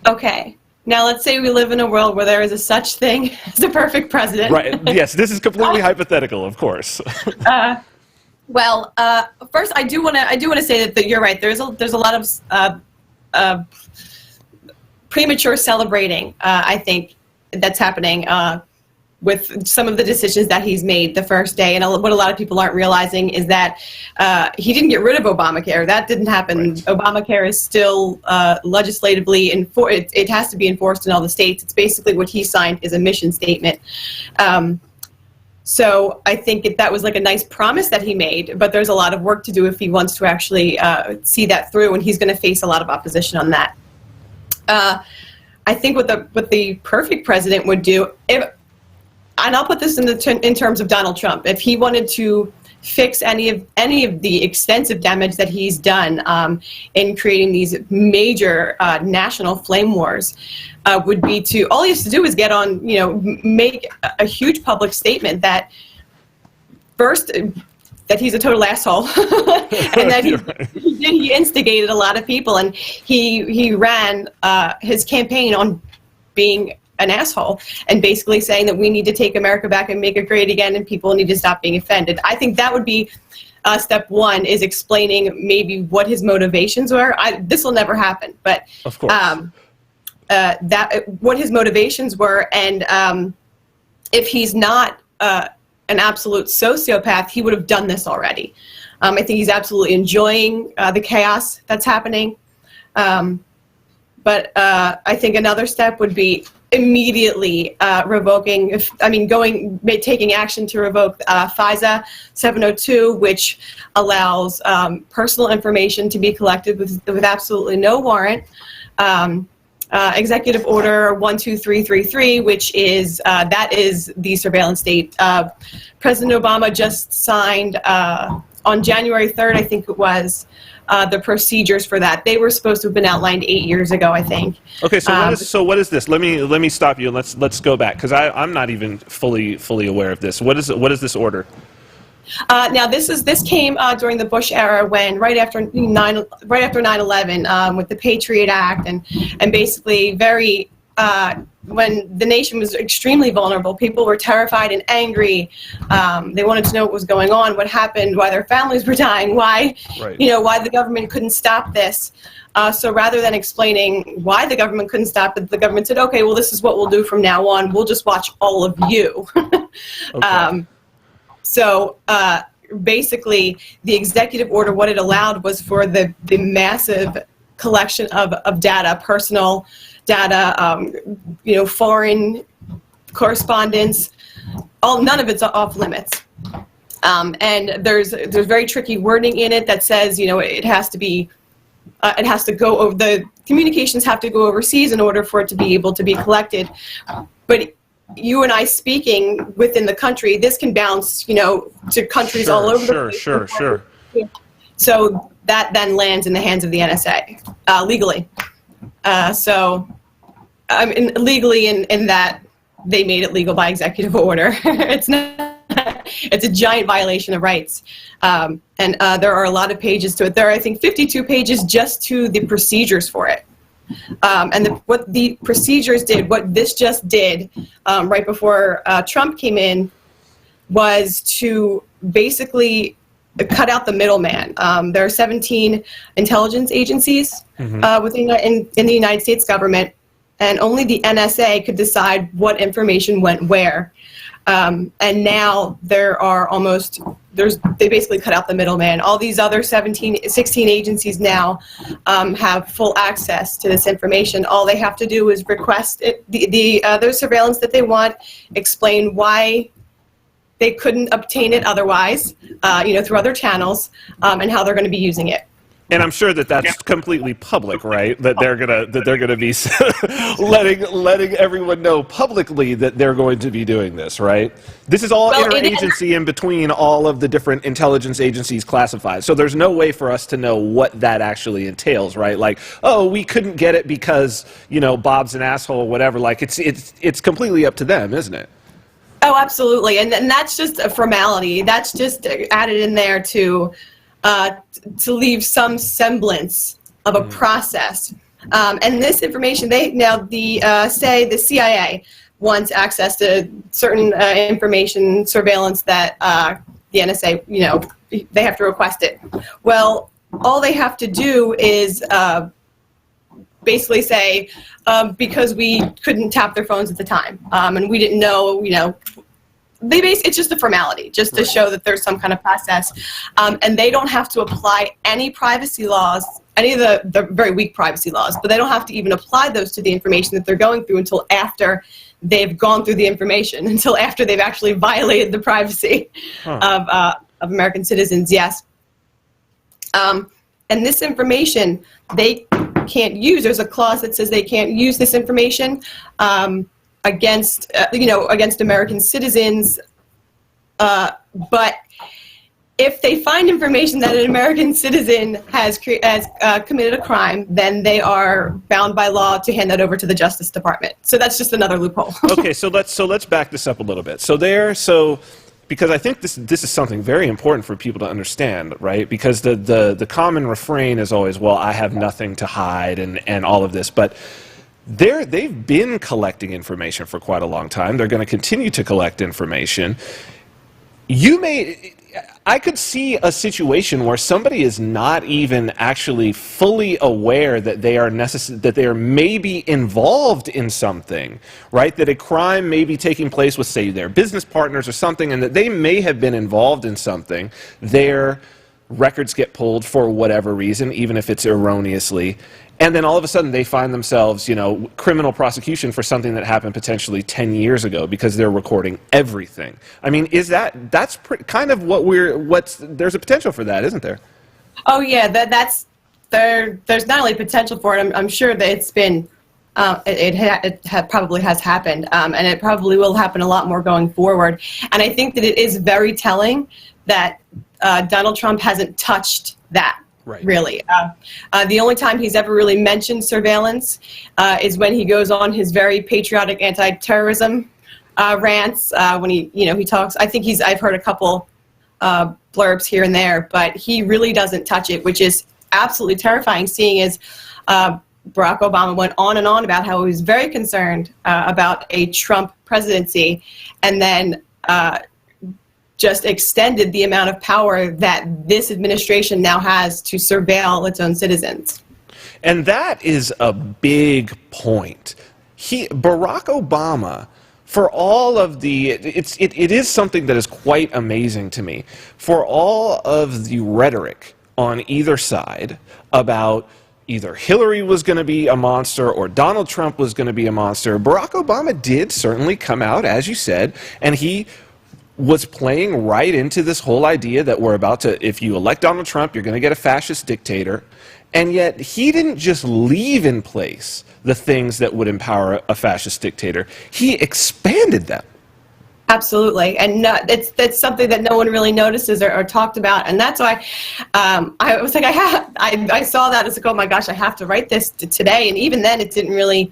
Okay. Now let's say we live in a world where there is a such thing as a perfect president. Right. Yes, this is completely hypothetical, of course. Well, first I do want to say that you're right. There's a lot of premature celebrating. I think that's happening with some of the decisions that he's made the first day. And what a lot of people aren't realizing is that he didn't get rid of Obamacare. That didn't happen. Right. Obamacare is still legislatively enforced. It has to be enforced in all the states. It's basically what he signed is a mission statement. So I think that was like a nice promise that he made, but there's a lot of work to do if he wants to actually see that through, and he's going to face a lot of opposition on that. I think what the perfect president would do, and I'll put this in terms of Donald Trump, if he wanted to fix any of the extensive damage that he's done in creating these major national flame wars would be to, all he has to do is get on, make a huge public statement that first, that he's a total asshole and that he instigated a lot of people, and he ran his campaign on being an asshole and basically saying that we need to take America back and make it great again, and people need to stop being offended. I think that would be step one, is explaining maybe what his motivations were. This will never happen, but of course. What his motivations were, and if he's not an absolute sociopath, he would have done this already. I think he's absolutely enjoying the chaos that's happening. But I think another step would be immediately taking action to revoke FISA 702, which allows personal information to be collected with absolutely no warrant. Executive Order 12333, which is the surveillance state. President Obama just signed on January 3rd, I think it was, the procedures for that. They were supposed to have been outlined 8 years ago, I think. Okay, so what is this? Let me stop you and let's go back, because I'm not even fully aware of this. What is this order? Now this came during the Bush era, when right after 9/11 with the Patriot Act, and basically when the nation was extremely vulnerable, people were terrified and angry. They wanted to know what was going on, what happened, why their families were dying, why the government couldn't stop this. So rather than explaining why the government couldn't stop it, the government said, okay, well, this is what we'll do from now on. We'll just watch all of you. Okay. So basically, the executive order, what it allowed was for the massive collection of data, personal data, foreign correspondence, none of it's off limits. And there's very tricky wording in it that says, it has to go over, the communications have to go overseas in order for it to be able to be collected. But you and I speaking within the country, this can bounce, to countries all over the place. Sure. So that then lands in the hands of the NSA, legally. Legally in that they made it legal by executive order. It's a giant violation of rights. And there are a lot of pages to it. There are, I think, 52 pages just to the procedures for it. And what the procedures did, what this just did right before Trump came in, was to basically cut out the middleman. There are 17 intelligence agencies in the United States government, and only the NSA could decide what information went where. And now they basically cut out the middleman. All these other 16 agencies now have full access to this information. All they have to do is request the other surveillance that they want, explain why they couldn't obtain it otherwise, through other channels, and how they're going to be using it. And I'm sure that's completely public, right? That they're gonna be letting everyone know publicly that they're going to be doing this, right? This is all interagency in between all of the different intelligence agencies classified. So there's no way for us to know what that actually entails, right? Like, oh, we couldn't get it because Bob's an asshole or whatever. Like, it's completely up to them, isn't it? Oh, absolutely, and that's just a formality. That's just added in there to leave some semblance of a process. And this information, say the CIA wants access to certain information, surveillance that the NSA, they have to request it. Well, all they have to do is basically say, because we couldn't tap their phones at the time, and we didn't know, it's just a formality, just to show that there's some kind of process. And they don't have to apply any privacy laws, any of the very weak privacy laws, but they don't have to even apply those to the information that they're going through until after they've gone through the information, until after they've actually violated the privacy of American citizens, yes. And this information, they can't use. There's a clause that says they can't use this information against American citizens, but if they find information that an American citizen has committed a crime, then they are bound by law to hand that over to the Justice Department. So that's just another loophole. Okay, so let's back this up a little bit. Because I think this is something very important for people to understand, right? Because the common refrain is always, well, I have nothing to hide and all of this, but they've been collecting information for quite a long time. They're going to continue to collect information. I could see a situation where somebody is not even actually fully aware that they are maybe involved in something, right? That a crime may be taking place with, say, their business partners or something, and that they may have been involved in something. Their records get pulled for whatever reason, even if it's erroneously. And then all of a sudden they find themselves, criminal prosecution for something that happened potentially 10 years ago because they're recording everything. I mean, that's kind of there's a potential for that, isn't there? Oh yeah, there's not only potential for it. I'm sure that it's been, probably has happened, and it probably will happen a lot more going forward. And I think that it is very telling that Donald Trump hasn't touched that. Right. Really. The only time he's ever really mentioned surveillance is when he goes on his very patriotic anti-terrorism rants, when he talks. I think I've heard a couple blurbs here and there, but he really doesn't touch it, which is absolutely terrifying, seeing as Barack Obama went on and on about how he was very concerned about a Trump presidency, and then just extended the amount of power that this administration now has to surveil its own citizens. And that is a big point. Barack Obama, for all of it is something that is quite amazing to me. For all of the rhetoric on either side about either Hillary was going to be a monster or Donald Trump was going to be a monster, Barack Obama did certainly come out, as you said, and he was playing right into this whole idea that if you elect Donald Trump, you're going to get a fascist dictator. And yet he didn't just leave in place the things that would empower a fascist dictator. He expanded them. Absolutely. And that's something that no one really notices or talked about. And that's why I was like, I saw that. I was like, oh my gosh, I have to write this today. And even then it didn't really,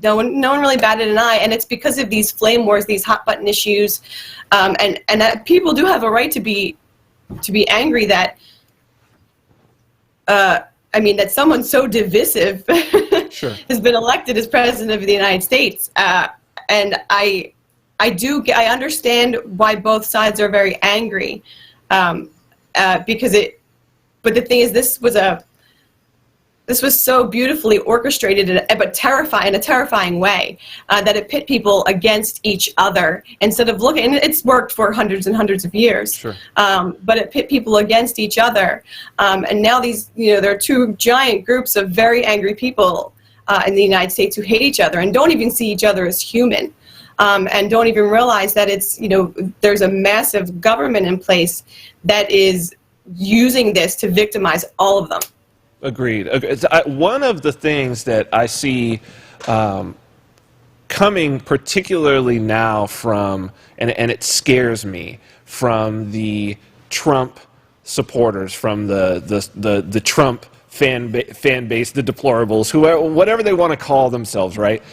no one really batted an eye, and it's because of these flame wars, these hot button issues, and that people do have a right to be angry that that someone so divisive Sure. has been elected as president of the United States, and I understand why both sides are very angry, because but the thing is, this was so beautifully orchestrated, but in a terrifying way, that it pit people against each other instead of looking. And it's worked for hundreds and hundreds of years. Sure. But it pit people against each other. And now there are two giant groups of very angry people in the United States who hate each other and don't even see each other as human, and don't even realize that there's a massive government in place that is using this to victimize all of them. Agreed. One of the things that I see coming particularly now from, and it scares me, from the Trump supporters, from the Trump fan base, the deplorables, whatever they want to call themselves, right?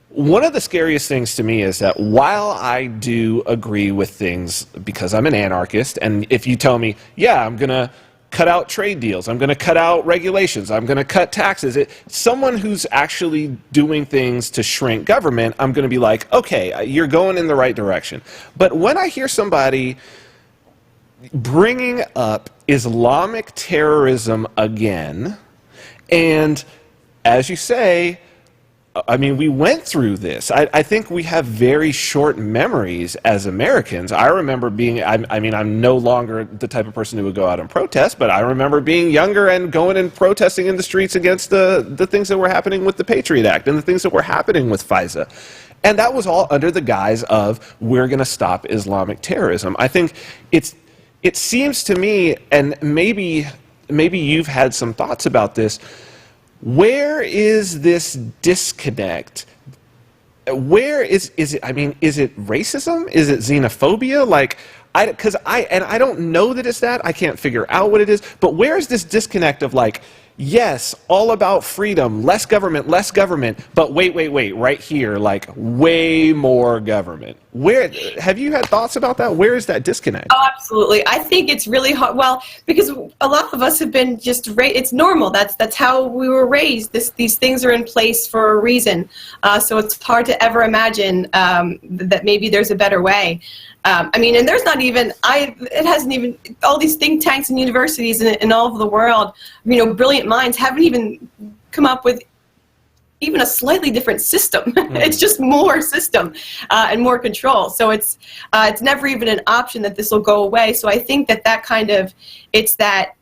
One of the scariest things to me is that while I do agree with things, because I'm an anarchist, and if you tell me, yeah, I'm going to cut out trade deals, I'm going to cut out regulations, I'm going to cut taxes, someone who's actually doing things to shrink government, I'm going to be like, okay, you're going in the right direction. But when I hear somebody bringing up Islamic terrorism again, and as you say, I mean, we went through this. I think we have very short memories as Americans. I remember I'm no longer the type of person who would go out and protest, but I remember being younger and going and protesting in the streets against the things that were happening with the Patriot Act and the things that were happening with FISA. And that was all under the guise of, we're going to stop Islamic terrorism. I think it seems to me, and maybe you've had some thoughts about this, where is this disconnect? Where is it? I mean, is it racism? Is it xenophobia? Like, I don't know that it's that. I can't figure out what it is. But where is this disconnect of like, yes, all about freedom, less government, but wait, right here, like way more government. Where have you had thoughts about that? Where is that disconnect? Oh, absolutely. I think it's really hard. Well, because a lot of us have been just raised. It's normal. That's how we were raised. These things are in place for a reason. So it's hard to ever imagine that maybe there's a better way. I mean, and there's not even, it hasn't even, all these think tanks and universities in all over the world, you know, brilliant minds haven't even come up with even a slightly different system. It's just more system and more control. So it's never even an option that this will go away. So I think that kind of, it's that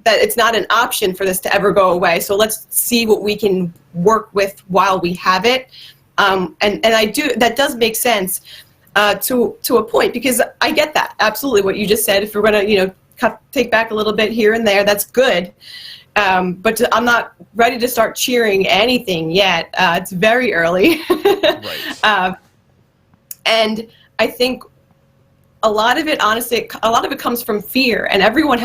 it's not an option for this to ever go away. So let's see what we can work with while we have it. And that does make sense. To a point, because I get that absolutely what you just said. If we're going to, you know, take back a little bit here and there, that's good. But I'm not ready to start cheering anything yet. It's very early. Right. And I think a lot of it, honestly, comes from fear, and everyone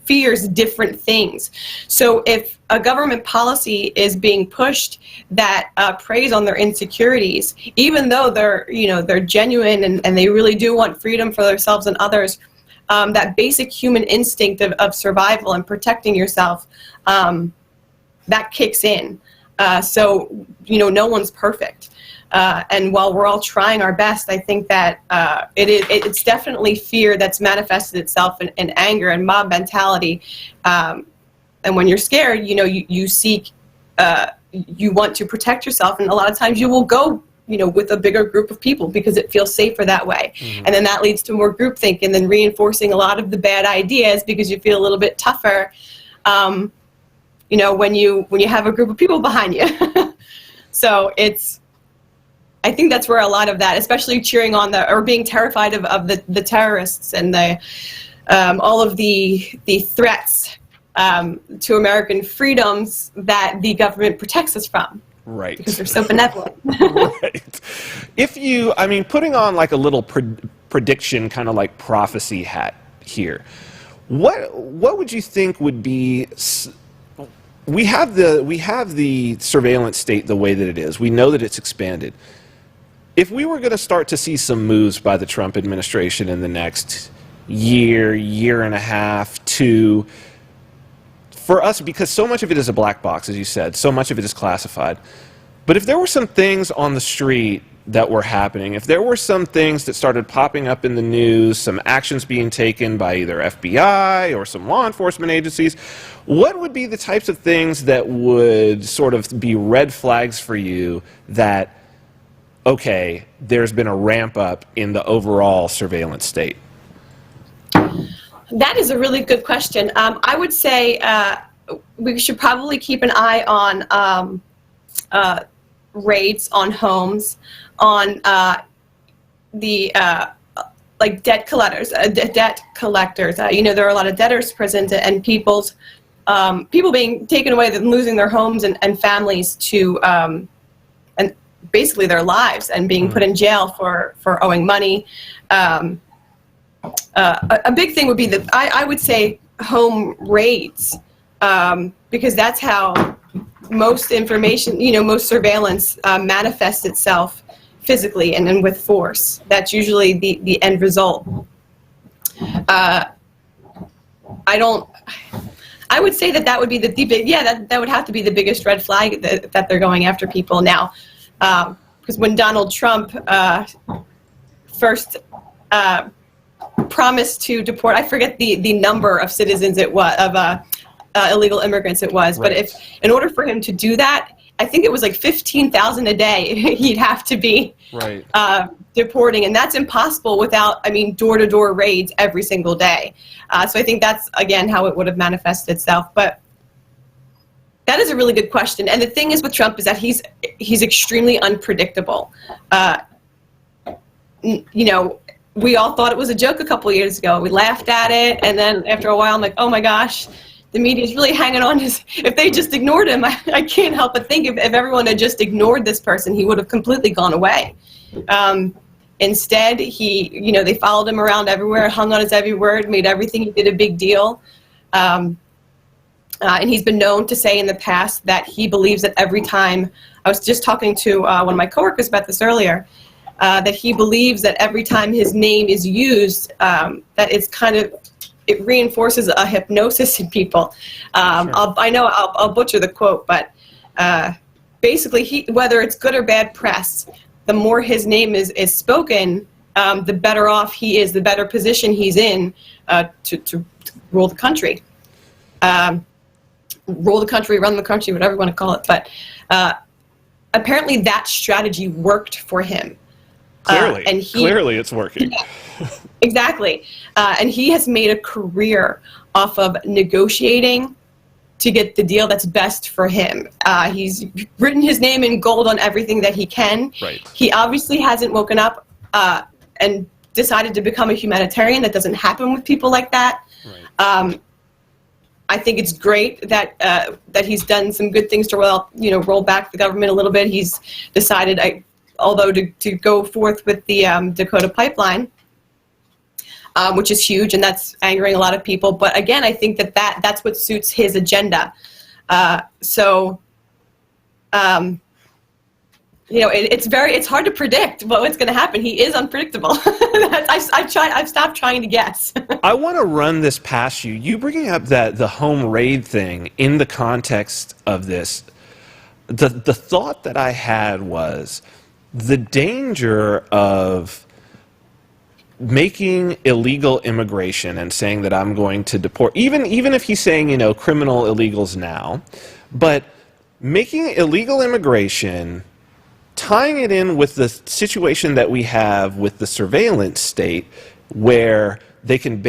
fears different things. So if a government policy is being pushed that preys on their insecurities, even though they're genuine and they really do want freedom for themselves and others, that basic human instinct of survival and protecting yourself, that kicks in. So, you know, no one's perfect. And while we're all trying our best, I think that it's definitely fear that's manifested itself in anger and mob mentality. And when you're scared, you know, you seek, you want to protect yourself. And a lot of times you will go, you know, with a bigger group of people because it feels safer that way. Mm-hmm. And then that leads to more groupthink and then reinforcing a lot of the bad ideas because you feel a little bit tougher, you know, when you have a group of people behind you. So I think that's where a lot of that, especially cheering on or being terrified of the terrorists and all of the threats to American freedoms that the government protects us from. Right. Because they're so benevolent. Right. I mean, putting on like a little prediction, kind of like prophecy hat here, what would you think would be? We have the surveillance state the way that it is. We know that it's expanded. If we were going to start to see some moves by the Trump administration in the next year and a half, two, for us, because so much of it is a black box, as you said, so much of it is classified. But if there were some things on the street that were happening, if there were some things that started popping up in the news, some actions being taken by either FBI or some law enforcement agencies, what would be the types of things that would sort of be red flags for you that, okay, there's been a ramp up in the overall surveillance state? That is a really good question. I would say we should probably keep an eye on raids on homes, on the like debt collectors. You know, there are a lot of debtors present, and people being taken away, losing their homes and families to and basically their lives, and being put in jail for owing money. A big thing would be I would say home raids, because that's how most information, you know, most surveillance manifests itself physically and with force. That's usually the end result. I would say that would be that would have to be the biggest red flag that they're going after people now. Because when Donald Trump first promised to deport, I forget the number of citizens it was, of illegal immigrants it was, right. But in order for him to do that, I think it was like 15,000 a day he'd have to be right. Deporting, and that's impossible without, door-to-door raids every single day. So I think that's, again, how it would have manifested itself. But that is a really good question. And the thing is with Trump is that he's extremely unpredictable. You know, we all thought it was a joke a couple of years ago. We laughed at it, and then after a while, I'm like, oh my gosh, the media is really hanging on. If they just ignored him, I can't help but think if everyone had just ignored this person, he would have completely gone away. Instead, they followed him around everywhere, hung on his every word, made everything he did a big deal. And he's been known to say in the past that he believes that every time, I was just talking to one of my coworkers about this earlier, that he believes that every time his name is used, that it reinforces a hypnosis in people. Sure. I'll butcher the quote, but basically, whether it's good or bad press, the more his name is spoken, the better off he is, the better position he's in to rule the country. Run the country, whatever you want to call it. But apparently that strategy worked for him. Clearly, clearly it's working. Yeah, exactly. And he has made a career off of negotiating to get the deal that's best for him. He's written his name in gold on everything that he can. Right. He obviously hasn't woken up and decided to become a humanitarian. That doesn't happen with people like that. Right. I think it's great that that he's done some good things to roll back the government a little bit. He's decided, to go forth with the Dakota pipeline, which is huge, and that's angering a lot of people. But again, I think that's what suits his agenda. It's hard to predict what's going to happen. He is unpredictable. I've stopped trying to guess. I want to run this past you. You bringing up the home raid thing in the context of this, the thought that I had was the danger of making illegal immigration and saying that I'm going to deport, even if he's saying, criminal illegals now, but making illegal immigration, tying it in with the situation that we have with the surveillance state, where they can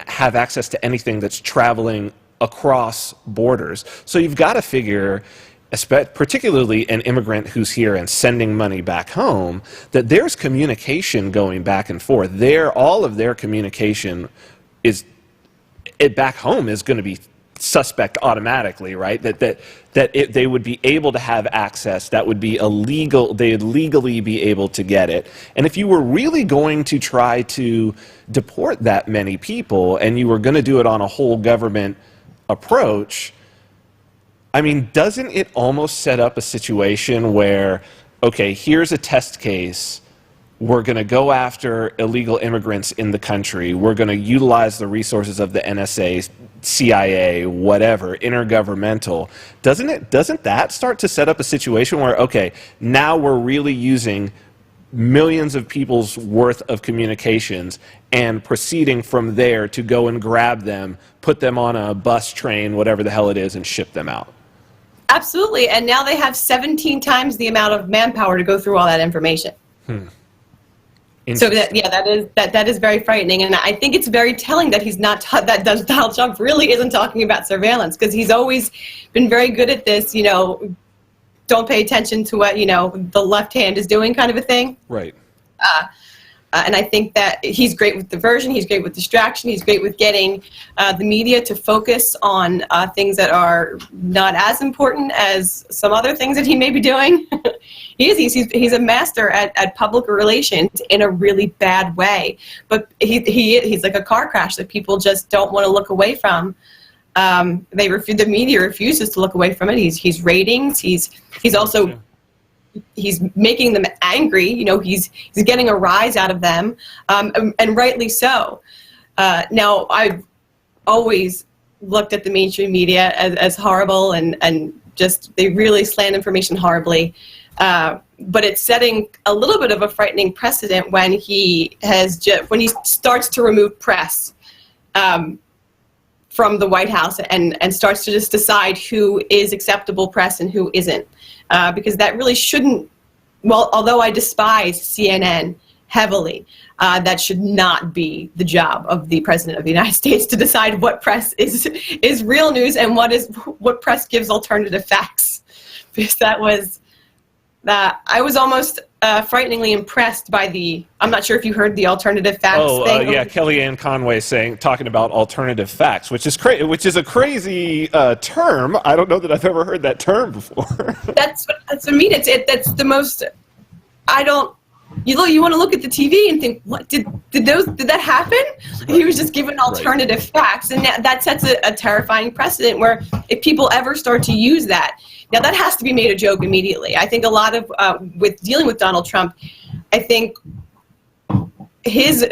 have access to anything that's traveling across borders. So you've got to figure, particularly an immigrant who's here and sending money back home, that there's communication going back and forth. All of their communication back home is going to be suspect automatically, right? They would be able to have access. That would be illegal. They'd legally be able to get it. And if you were really going to try to deport that many people, and you were going to do it on a whole government approach, I mean, doesn't it almost set up a situation where, okay, here's a test case. We're going to go after illegal immigrants in the country. We're going to utilize the resources of the NSA, CIA, whatever, intergovernmental. Doesn't that start to set up a situation where, okay, now we're really using millions of people's worth of communications and proceeding from there to go and grab them, put them on a bus, train, whatever the hell it is, and ship them out? Absolutely. And now they have 17 times the amount of manpower to go through all that information. So that is very frightening, and I think it's very telling that he's not that Donald Trump really isn't talking about surveillance, because he's always been very good at this. Don't pay attention to what the left hand is doing, kind of a thing. Right. And I think that he's great with diversion. He's great with distraction. He's great with getting the media to focus on things that are not as important as some other things that he may be doing. He's a master at public relations in a really bad way. But he's like a car crash that people just don't want to look away from. The media refuses to look away from it. He's ratings. He's also. He's making them angry. He's getting a rise out of them, and rightly so. Now, I've always looked at the mainstream media as horrible, and just they really slant information horribly. But it's setting a little bit of a frightening precedent when he starts to remove press from the White House and starts to just decide who is acceptable press and who isn't. Because that really shouldn't, although I despise CNN heavily, that should not be the job of the President of the United States to decide what press is real news and what press gives alternative facts. Because I was almost frighteningly impressed by I'm not sure if you heard the alternative facts thing. Yeah, Kellyanne Conway talking about alternative facts, which is a crazy term. I don't know that I've ever heard that term before. That's what I mean. That's the most. you want to look at the TV and think, what did that happen? He was just given alternative facts, and that sets a terrifying precedent where if people ever start to use that, now that has to be made a joke immediately. I think a lot of with dealing with Donald Trump, I think his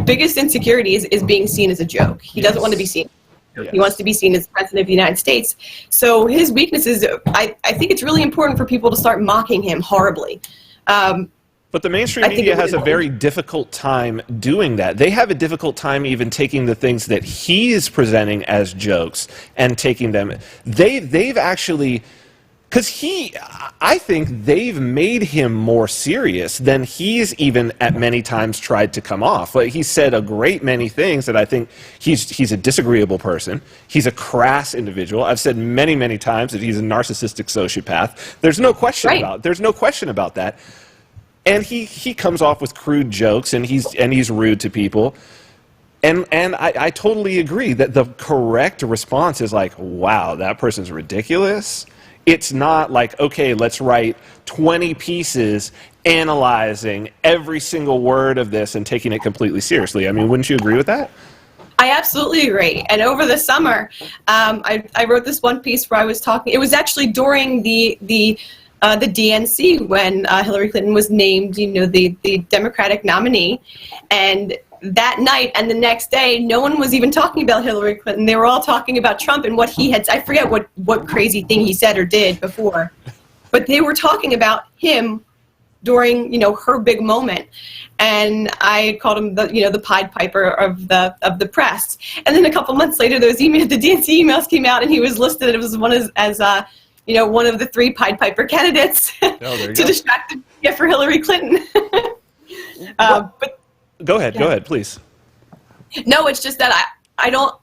biggest insecurity is being seen as a joke. He doesn't want to be seen. Yes. He wants to be seen as president of the United States. So his weaknesses, I think it's really important for people to start mocking him horribly. But the mainstream media has a very difficult time doing that. They have a difficult time even taking the things that he is presenting as jokes and taking them. They've actually, because I think they've made him more serious than he's even at many times tried to come off. Like, he said a great many things that I think he's a disagreeable person. He's a crass individual. I've said many, many times that he's a narcissistic sociopath. There's no question about that. And he comes off with crude jokes, and he's rude to people. And I totally agree that the correct response is like, wow, that person's ridiculous. It's not like, okay, let's write 20 pieces analyzing every single word of this and taking it completely seriously. I mean, wouldn't you agree with that? I absolutely agree. And over the summer, I wrote this one piece where I was talking. It was actually during the DNC when Hillary Clinton was named, the Democratic nominee, and that night and the next day, no one was even talking about Hillary Clinton. They were all talking about Trump and what he had. I forget what crazy thing he said or did before, but they were talking about him during her big moment. And I called him the Pied Piper of the press. And then a couple months later, those the DNC emails came out, and he was listed as one of the 3 Pied Piper candidates to distract the media for Hillary Clinton. But Go ahead, please. no, it's just that I don't.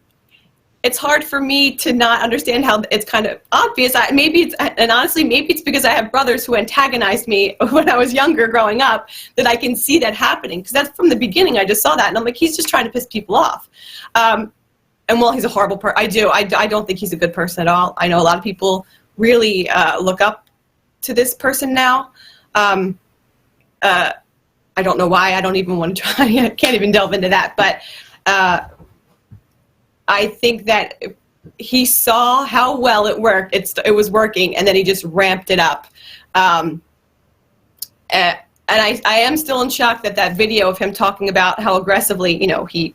It's hard for me to not understand how it's kind of obvious. Honestly, maybe it's because I have brothers who antagonized me when I was younger, growing up, that I can see that happening. Because that's from the beginning. I just saw that, and I'm like, he's just trying to piss people off. And while he's a horrible person, I don't think he's a good person at all. I know a lot of people really look up to this person now. I don't know why. I don't even want to try. I can't even delve into that. But I think that he saw how well it worked. It was working, and then he just ramped it up. And I am still in shock that video of him talking about how aggressively, he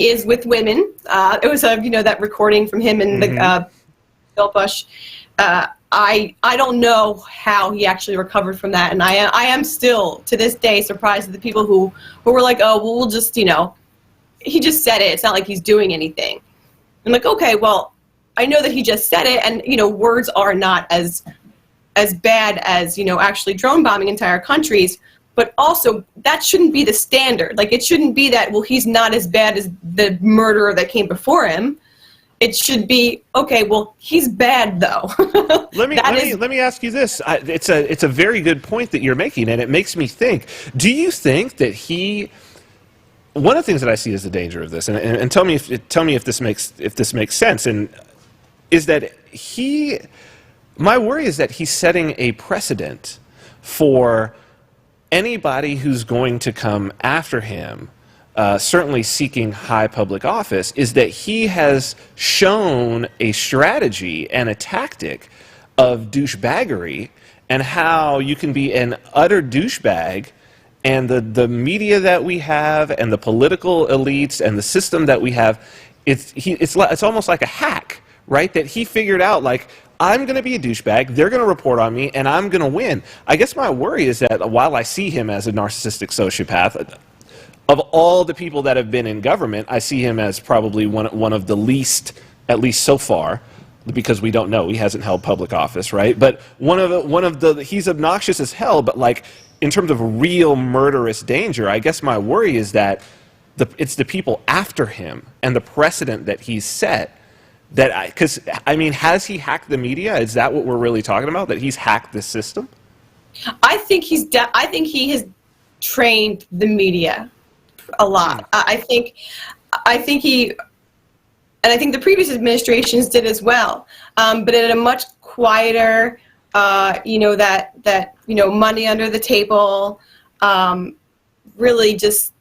is with women. It was that recording from him and the Bill Bush. I don't know how he actually recovered from that, and I am still to this day surprised at the people who were like, oh, well, we'll just he just said it. It's not like he's doing anything. I'm like, okay, well, I know that he just said it, and words are not as bad as actually drone bombing entire countries. But also, that shouldn't be the standard. Like, it shouldn't be that, well, he's not as bad as the murderer that came before him. It should be, okay, well, he's bad, though. Let me ask you this. It's a very good point that you're making, and it makes me think. Do you think that one of the things that I see as the danger of this, and tell me if this makes sense, and is that my worry is that he's setting a precedent for anybody who's going to come after him, certainly seeking high public office, is that he has shown a strategy and a tactic of douchebaggery, and how you can be an utter douchebag, and the media that we have and the political elites and the system that we have, it's almost like a hack, right? That he figured out, like, I'm going to be a douchebag, they're going to report on me, and I'm going to win. I guess my worry is that while I see him as a narcissistic sociopath, of all the people that have been in government, I see him as probably one of the least, at least so far, because we don't know, he hasn't held public office, right? But he's obnoxious as hell, but like, in terms of real murderous danger, I guess my worry is that it's the people after him and the precedent that he's set. Because has he hacked the media? Is that what we're really talking about? That he's hacked the system? I think I think he has trained the media a lot. I think he, and I think the previous administrations did as well, but at a much quieter, money under the table, really just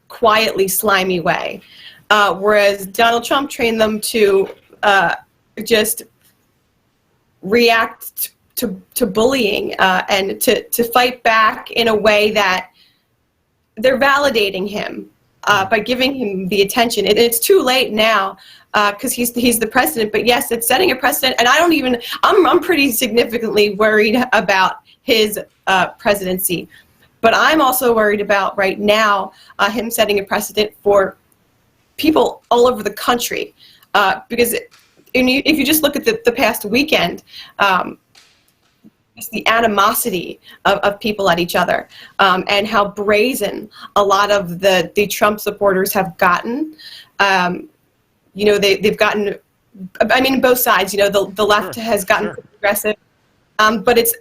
quietly slimy way. Whereas Donald Trump trained them to just react to bullying and to fight back in a way that they're validating him by giving him the attention. It's too late now because he's the president. But yes, it's setting a precedent. And I'm pretty significantly worried about his presidency. But I'm also worried about right now him setting a precedent for people all over the country. Because if you just look at the past weekend, just the animosity of people at each other, and how brazen a lot of the Trump supporters have gotten. They've gotten, I mean, both sides. The left has gotten aggressive, but it's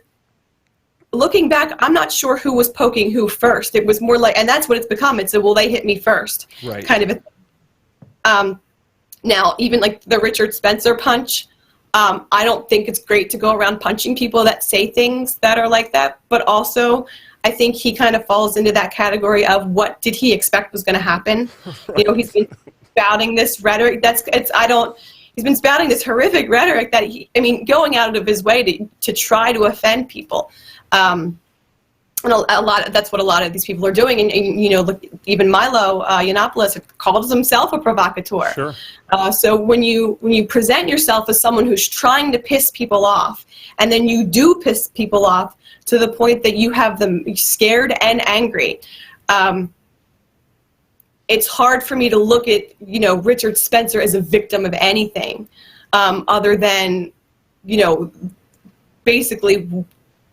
looking back. I'm not sure who was poking who first. It was more like, and that's what it's become. It's a, well, they hit me first, right, kind of a thing. Now, even like the Richard Spencer punch. I don't think it's great to go around punching people that say things that are like that, but also I think he kind of falls into that category of what did he expect was going to happen. Right. He's been spouting this rhetoric he's been spouting this horrific rhetoric that going out of his way to try to offend people. And that's what a lot of these people are doing. And look, even Milo Yiannopoulos calls himself a provocateur. Sure. So when you present yourself as someone who's trying to piss people off, and then you do piss people off to the point that you have them scared and angry, it's hard for me to look at Richard Spencer as a victim of anything other than basically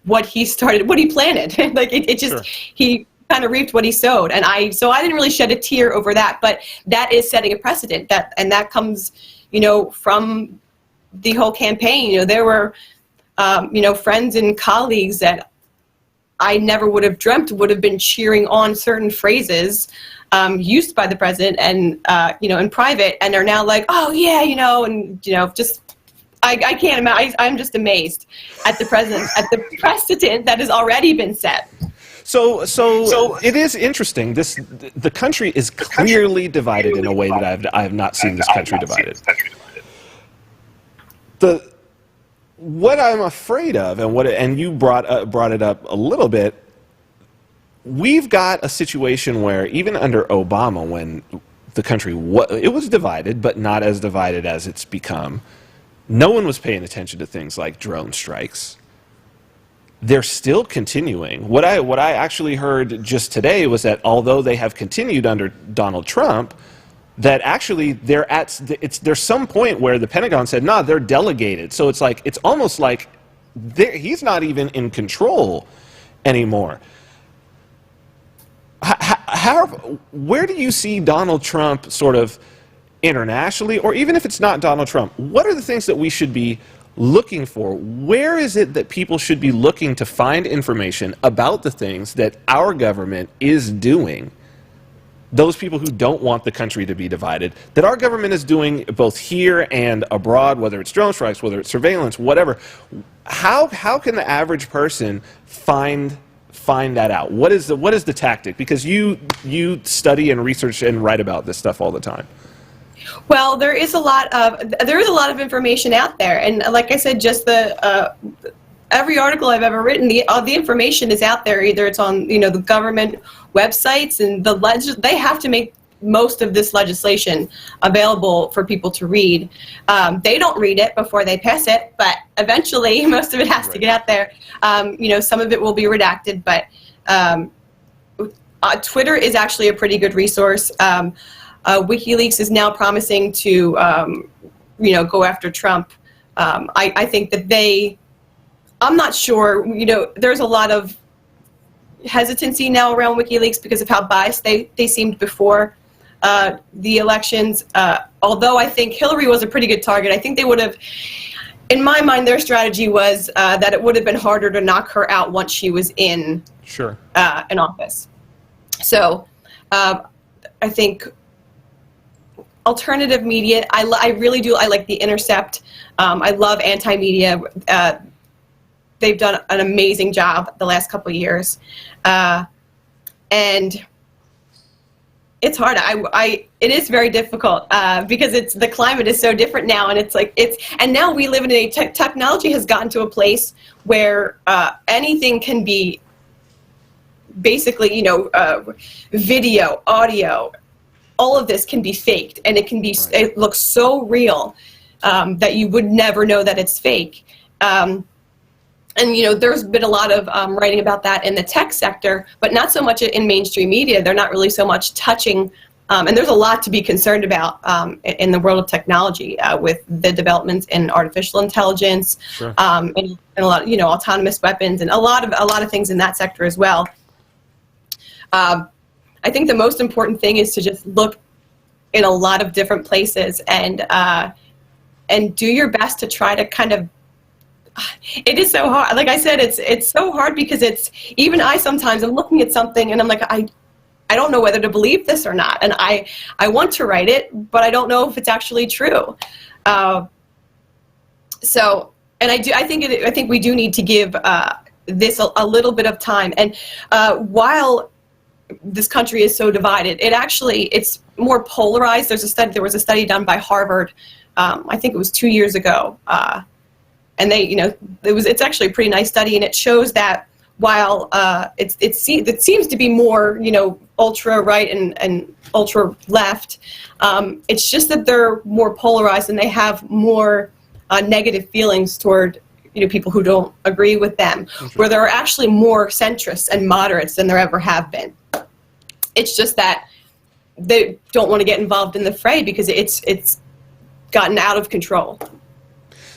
what he started, what he planted. Like it just, sure. He kind of reaped what he sowed. And I didn't really shed a tear over that, but that is setting a precedent that comes, from the whole campaign. There were, friends and colleagues that I never would have dreamt would have been cheering on certain phrases used by the president and, in private, and are now like, oh yeah, just, I can't imagine. I'm just amazed at the precedent that has already been set. So it is interesting. The country is clearly divided in a way that I have not seen this country divided. What I'm afraid of, and you brought it up a little bit. We've got a situation where even under Obama, when the country it was divided, but not as divided as it's become. No one was paying attention to things like drone strikes. They're still continuing. What I actually heard just today was that although they have continued under Donald Trump, that actually there's some point where the Pentagon said, no, they're delegated. So it's almost like he's not even in control anymore. Where do you see Donald Trump sort of internationally, or even if it's not Donald Trump, what are the things that we should be looking for? Where is it that people should be looking to find information about the things that our government is doing? Those people who don't want the country to be divided, that our government is doing both here and abroad, whether it's drone strikes, whether it's surveillance, whatever. How can the average person find that out? What is the tactic? Because you study and research and write about this stuff all the time. Well, there is a lot of information out there, and like I said, just every article I've ever written, the information is out there. Either it's on the government websites, and they have to make most of this legislation available for people to read. They don't read it before they pass it, but eventually most of it has to get out there. Some of it will be redacted, but Twitter is actually a pretty good resource. WikiLeaks is now promising to, go after Trump. I think that I'm not sure, there's a lot of hesitancy now around WikiLeaks because of how biased they seemed before the elections. Although I think Hillary was a pretty good target, I think they would have, in my mind, their strategy was that it would have been harder to knock her out once she was in office. So I think alternative media, I really do. I like The Intercept. I love AntiMedia. they've done an amazing job the last couple of years, and it's hard. It is very difficult because the climate is so different now, and and now we live in technology has gotten to a place where anything can be basically, video, audio, all of this can be faked, and it can be, it looks so real that you would never know that it's fake. And, there's been a lot of writing about that in the tech sector, but not so much in mainstream media. They're not really so much touching, and there's a lot to be concerned about in the world of technology with the developments in artificial intelligence, Sure. And a lot, autonomous weapons, and a lot of things in that sector as well. I think the most important thing is to just look in a lot of different places and do your best to try to kind of. It is so hard. Like I said, it's so hard because even I sometimes I'm looking at something and I'm like, I don't know whether to believe this or not, and I want to write it, but I don't know if it's actually true. So, and I think we do need to give this a little bit of time. And while this country is so divided, it's more polarized. There was a study done by Harvard. I think it was 2 years ago. And it's actually a pretty nice study, and it shows that while it seems to be more, ultra right and ultra left, it's just that they're more polarized and they have more negative feelings toward, people who don't agree with them, where there are actually more centrists and moderates than there ever have been. It's just that they don't want to get involved in the fray because it's gotten out of control.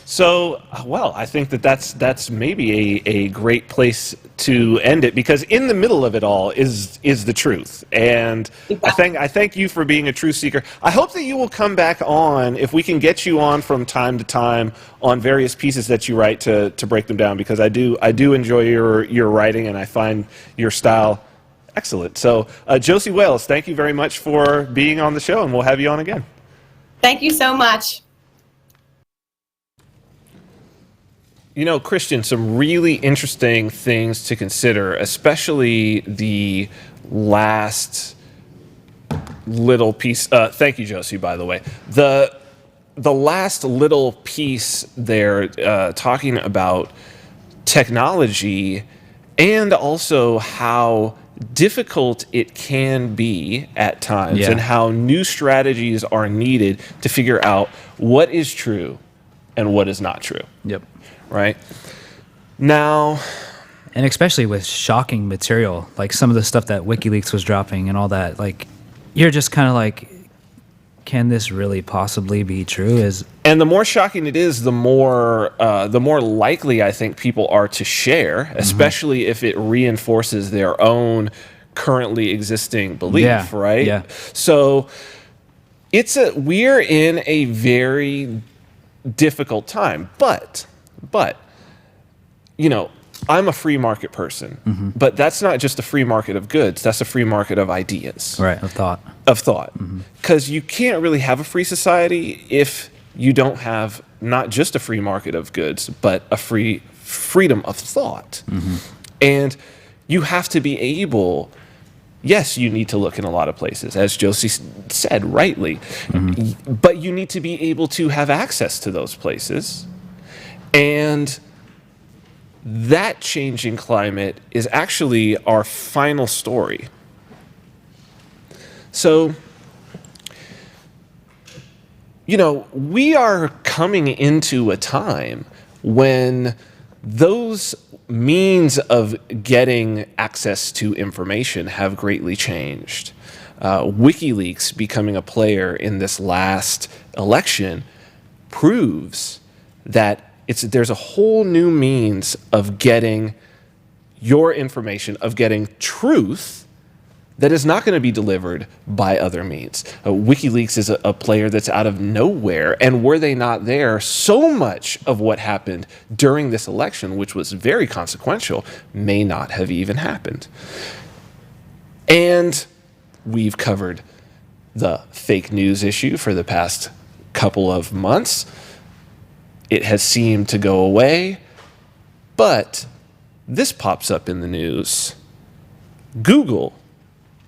So, well, I think that's maybe a great place to end it, because in the middle of it all is the truth. And I thank you for being a truth seeker. I hope that you will come back on, if we can get you on from time to time on various pieces that you write to break them down, because I do enjoy your writing, and I find your style excellent. So, Josie Wales, thank you very much for being on the show, and we'll have you on again. Thank you so much. Christian, some really interesting things to consider, especially the last little piece. Thank you, Josie, by the way. The last little piece there, talking about technology and also how difficult it can be at times, and how new strategies are needed to figure out what is true and what is not true. Yep. Right? Now, and especially with shocking material, like some of the stuff that WikiLeaks was dropping and all that, like, you're just kind of like, can this really possibly be true? And the more shocking it is, the more likely I think people are to share, especially if it reinforces their own currently existing belief, right? Yeah. So we're in a very difficult time, but I'm a free market person, but that's not just a free market of goods. That's a free market of ideas. Right, of thought. Because you can't really have a free society if you don't have not just a free market of goods, but a freedom of thought. And you have to be able, yes, you need to look in a lot of places, as Josie said rightly, but you need to be able to have access to those places. And that changing climate is actually our final story. So, we are coming into a time when those means of getting access to information have greatly changed. WikiLeaks becoming a player in this last election proves that there's a whole new means of getting your information, of getting truth that is not going to be delivered by other means. WikiLeaks is a player that's out of nowhere, and were they not there, so much of what happened during this election, which was very consequential, may not have even happened. And we've covered the fake news issue for the past couple of months. It has seemed to go away. But this pops up in the news. Google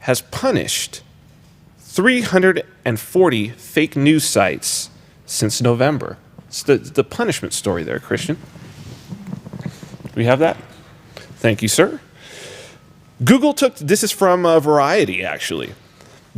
has punished 340 fake news sites since November. It's the punishment story there, Christian. Do we have that? Thank you, sir. This is from Variety, actually.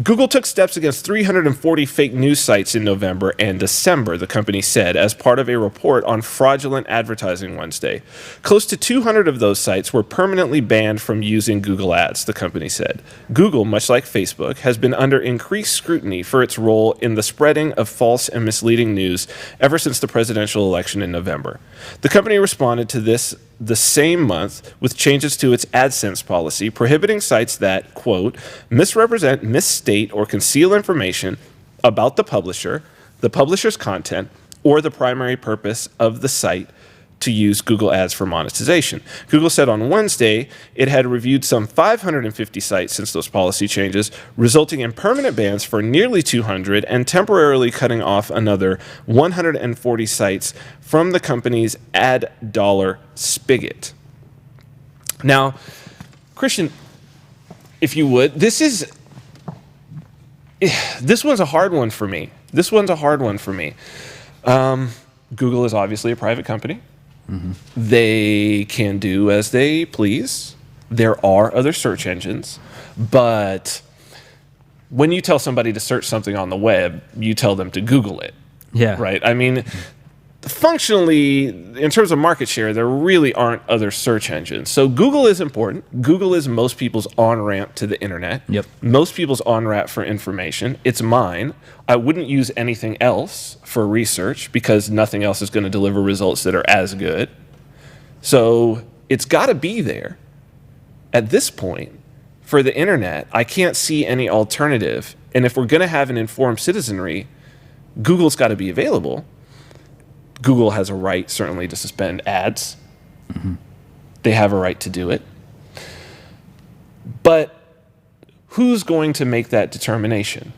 Google took steps against 340 fake news sites in November and December, the company said, as part of a report on fraudulent advertising Wednesday. Close to 200 of those sites were permanently banned from using Google Ads, the company said. Google, much like Facebook, has been under increased scrutiny for its role in the spreading of false and misleading news ever since the presidential election in November. The company responded to this the same month with changes to its AdSense policy, prohibiting sites that, quote, misrepresent, misstate, or conceal information about the publisher, the publisher's content, or the primary purpose of the site to use Google Ads for monetization. Google said on Wednesday it had reviewed some 550 sites since those policy changes, resulting in permanent bans for nearly 200 and temporarily cutting off another 140 sites from the company's ad dollar spigot. Now, Christian, if you would, this one's a hard one for me. Google is obviously a private company. Mm-hmm. They can do as they please. There are other search engines, but when you tell somebody to search something on the web, you tell them to Google it. Yeah. Right? I mean, functionally, in terms of market share, there really aren't other search engines. So Google is important. Google is most people's on-ramp to the internet. Yep. Most people's on-ramp for information. It's mine. I wouldn't use anything else for research because nothing else is going to deliver results that are as good. So it's got to be there. At this point, for the internet, I can't see any alternative. And if we're going to have an informed citizenry, Google's got to be available. Google has a right, certainly, to suspend ads. Mm-hmm. They have a right to do it. But who's going to make that determination?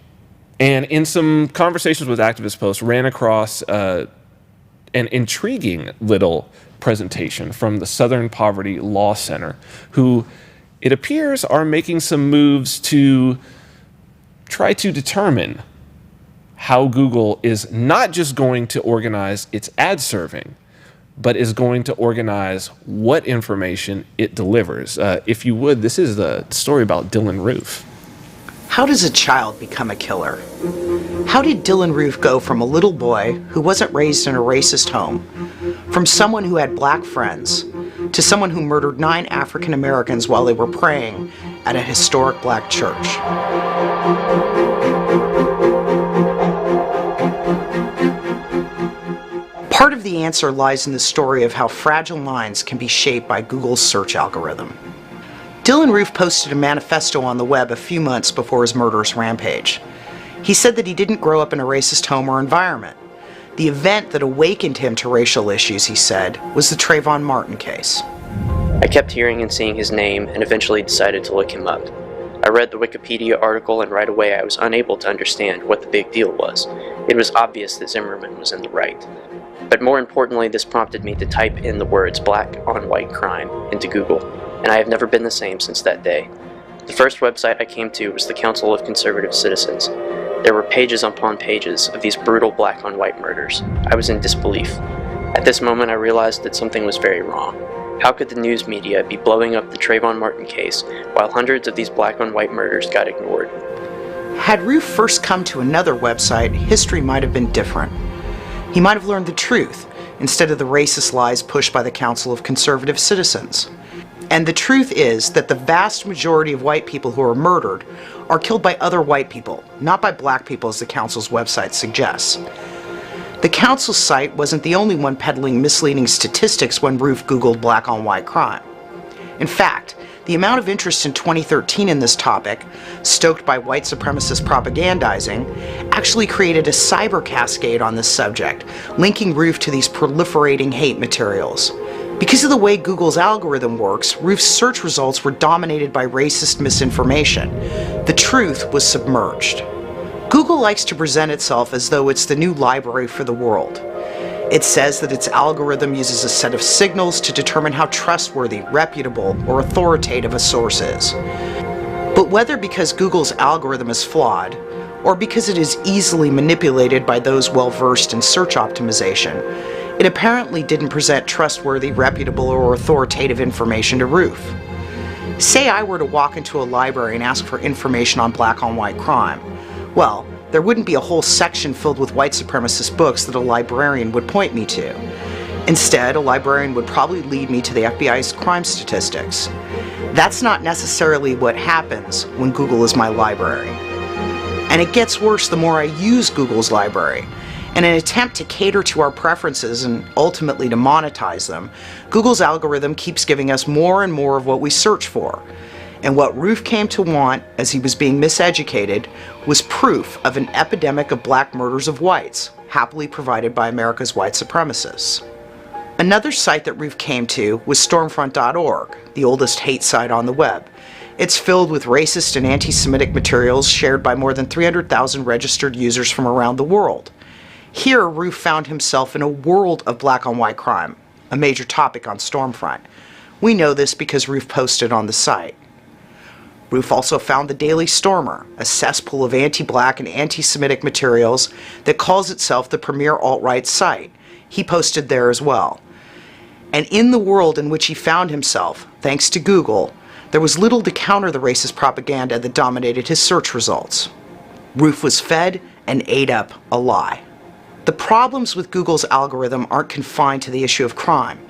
And in some conversations with Activist Post, ran across an intriguing little presentation from the Southern Poverty Law Center, who it appears are making some moves to try to determine how Google is not just going to organize its ad serving, but is going to organize what information it delivers. If you would, this is the story about Dylan Roof. How does a child become a killer? How did Dylan Roof go from a little boy who wasn't raised in a racist home, from someone who had black friends, to someone who murdered 9 African Americans while they were praying at a historic black church? Part of the answer lies in the story of how fragile minds can be shaped by Google's search algorithm. Dylan Roof posted a manifesto on the web a few months before his murderous rampage. He said that he didn't grow up in a racist home or environment. The event that awakened him to racial issues, he said, was the Trayvon Martin case. I kept hearing and seeing his name and eventually decided to look him up. I read the Wikipedia article and right away I was unable to understand what the big deal was. It was obvious that Zimmerman was in the right. But more importantly, this prompted me to type in the words black on white crime into Google, and I have never been the same since that day. The first website I came to was the Council of Conservative Citizens. There were pages upon pages of these brutal black on white murders. I was in disbelief. At this moment I realized that something was very wrong. How could the news media be blowing up the Trayvon Martin case while hundreds of these black on white murders got ignored? Had Roof first come to another website, history might have been different. He might have learned the truth instead of the racist lies pushed by the Council of Conservative Citizens. And the truth is that the vast majority of white people who are murdered are killed by other white people, not by black people as the Council's website suggests. The Council's site wasn't the only one peddling misleading statistics when Roof Googled black on white crime. In fact, the amount of interest in 2013 in this topic, stoked by white supremacist propagandizing, actually created a cyber cascade on this subject, linking Roof to these proliferating hate materials. Because of the way Google's algorithm works, Roof's search results were dominated by racist misinformation. The truth was submerged. Google likes to present itself as though it's the new library for the world. It says that its algorithm uses a set of signals to determine how trustworthy, reputable, or authoritative a source is. But whether because Google's algorithm is flawed, or because it is easily manipulated by those well-versed in search optimization, it apparently didn't present trustworthy, reputable, or authoritative information to Roof. Say I were to walk into a library and ask for information on black-on-white crime. Well, there wouldn't be a whole section filled with white supremacist books that a librarian would point me to. Instead, a librarian would probably lead me to the FBI's crime statistics. That's not necessarily what happens when Google is my library. And it gets worse the more I use Google's library. In an attempt to cater to our preferences and ultimately to monetize them, Google's algorithm keeps giving us more and more of what we search for. And what Roof came to want, as he was being miseducated, was proof of an epidemic of black murders of whites, happily provided by America's white supremacists. Another site that Roof came to was stormfront.org, the oldest hate site on the web. It's filled with racist and anti-Semitic materials shared by more than 300,000 registered users from around the world. Here, Roof found himself in a world of black-on-white crime, a major topic on Stormfront. We know this because Roof posted on the site. Roof also found the Daily Stormer, a cesspool of anti-black and anti-Semitic materials that calls itself the premier alt-right site. He posted there as well. And in the world in which he found himself, thanks to Google, there was little to counter the racist propaganda that dominated his search results. Roof was fed and ate up a lie. The problems with Google's algorithm aren't confined to the issue of crime.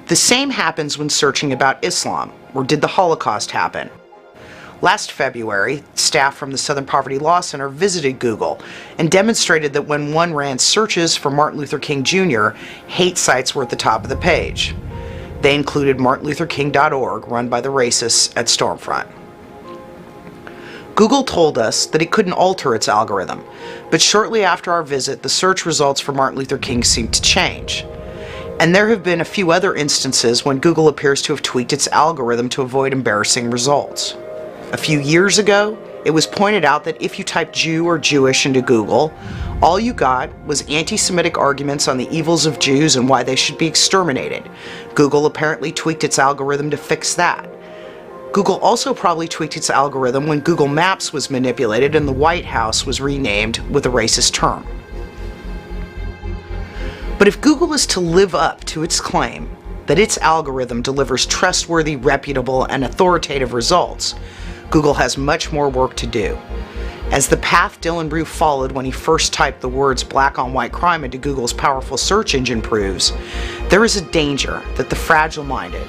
The same happens when searching about Islam, or did the Holocaust happen? Last February, staff from the Southern Poverty Law Center visited Google and demonstrated that when one ran searches for Martin Luther King Jr., hate sites were at the top of the page. They included martinlutherking.org, run by the racists at Stormfront. Google told us that it couldn't alter its algorithm, but shortly after our visit, the search results for Martin Luther King seemed to change. And there have been a few other instances when Google appears to have tweaked its algorithm to avoid embarrassing results. A few years ago, it was pointed out that if you typed Jew or Jewish into Google, all you got was anti-Semitic arguments on the evils of Jews and why they should be exterminated. Google apparently tweaked its algorithm to fix that. Google also probably tweaked its algorithm when Google Maps was manipulated and the White House was renamed with a racist term. But if Google is to live up to its claim that its algorithm delivers trustworthy, reputable, and authoritative results, Google has much more work to do. As the path Dylan Roof followed when he first typed the words black-on-white crime into Google's powerful search engine proves, there is a danger that the fragile-minded,